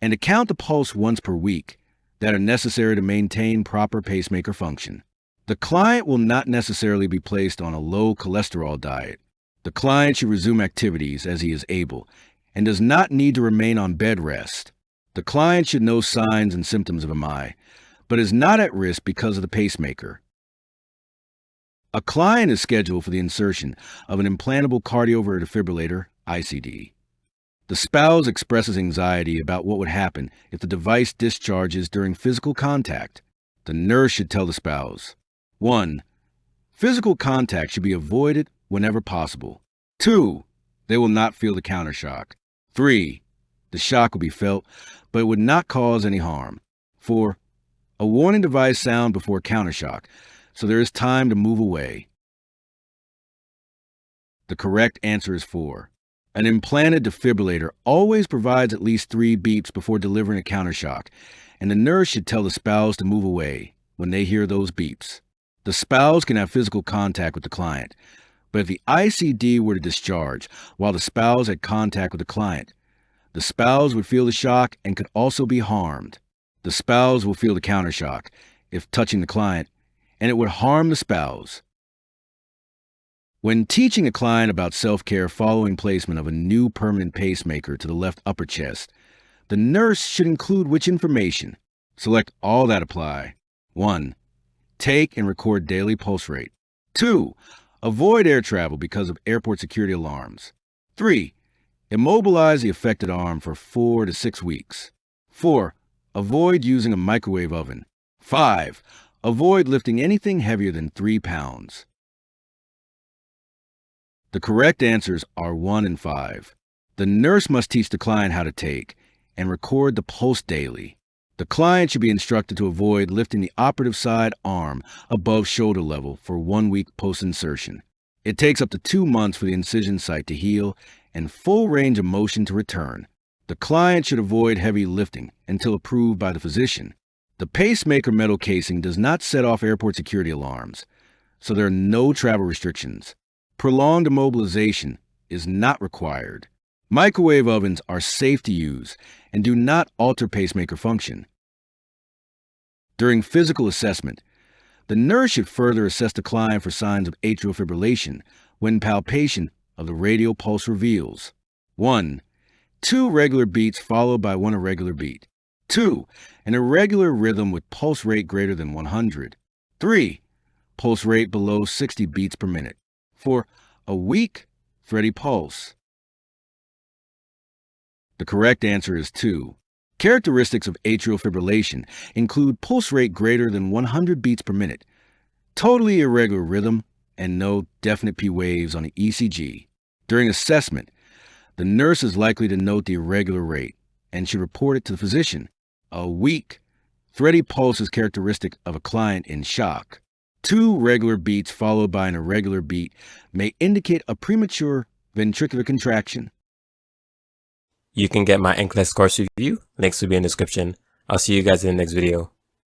and to count the pulse once per week that are necessary to maintain proper pacemaker function. The client will not necessarily be placed on a low cholesterol diet. The client should resume activities as he is able and does not need to remain on bed rest. The client should know signs and symptoms of MI, but is not at risk because of the pacemaker. A client is scheduled for the insertion of an implantable cardioverter defibrillator, ICD. The spouse expresses anxiety about what would happen if the device discharges during physical contact. The nurse should tell the spouse, 1. Physical contact should be avoided whenever possible. 2. They will not feel the countershock. 3. The shock will be felt, but it would not cause any harm. 4. A warning device sound before countershock, so there is time to move away. The correct answer is 4. An implanted defibrillator always provides at least 3 beeps before delivering a countershock, and the nurse should tell the spouse to move away when they hear those beeps. The spouse can have physical contact with the client, but if the ICD were to discharge while the spouse had contact with the client, the spouse would feel the shock and could also be harmed. The spouse will feel the countershock if touching the client, and it would harm the spouse. When teaching a client about self-care following placement of a new permanent pacemaker to the left upper chest, the nurse should include which information? Select all that apply. 1. Take and record daily pulse rate. 2. Avoid air travel because of airport security alarms. 3. Immobilize the affected arm for 4 to 6 weeks. 4. Avoid using a microwave oven. 5. Avoid lifting anything heavier than 3 pounds. The correct answers are 1 and 5. The nurse must teach the client how to take and record the pulse daily. The client should be instructed to avoid lifting the operative side arm above shoulder level for 1 week post-insertion. It takes up to 2 months for the incision site to heal and full range of motion to return. The client should avoid heavy lifting until approved by the physician. The pacemaker metal casing does not set off airport security alarms, so there are no travel restrictions. Prolonged immobilization is not required. Microwave ovens are safe to use and do not alter pacemaker function. During physical assessment, the nurse should further assess the client for signs of atrial fibrillation when palpation of the radial pulse reveals 1. 2 regular beats followed by 1 irregular beat. 2. An irregular rhythm with pulse rate greater than 100. 3. Pulse rate below 60 beats per minute. 4. A weak, thready pulse. The correct answer is 2. Characteristics of atrial fibrillation include pulse rate greater than 100 beats per minute, totally irregular rhythm, and no definite P waves on the ECG. During assessment, the nurse is likely to note the irregular rate and should report it to the physician. A weak, thready pulse is characteristic of a client in shock. 2 regular beats followed by an irregular beat may indicate a premature ventricular contraction. You can get my NCLEX course review. Links will be in the description. I'll see you guys in the next video.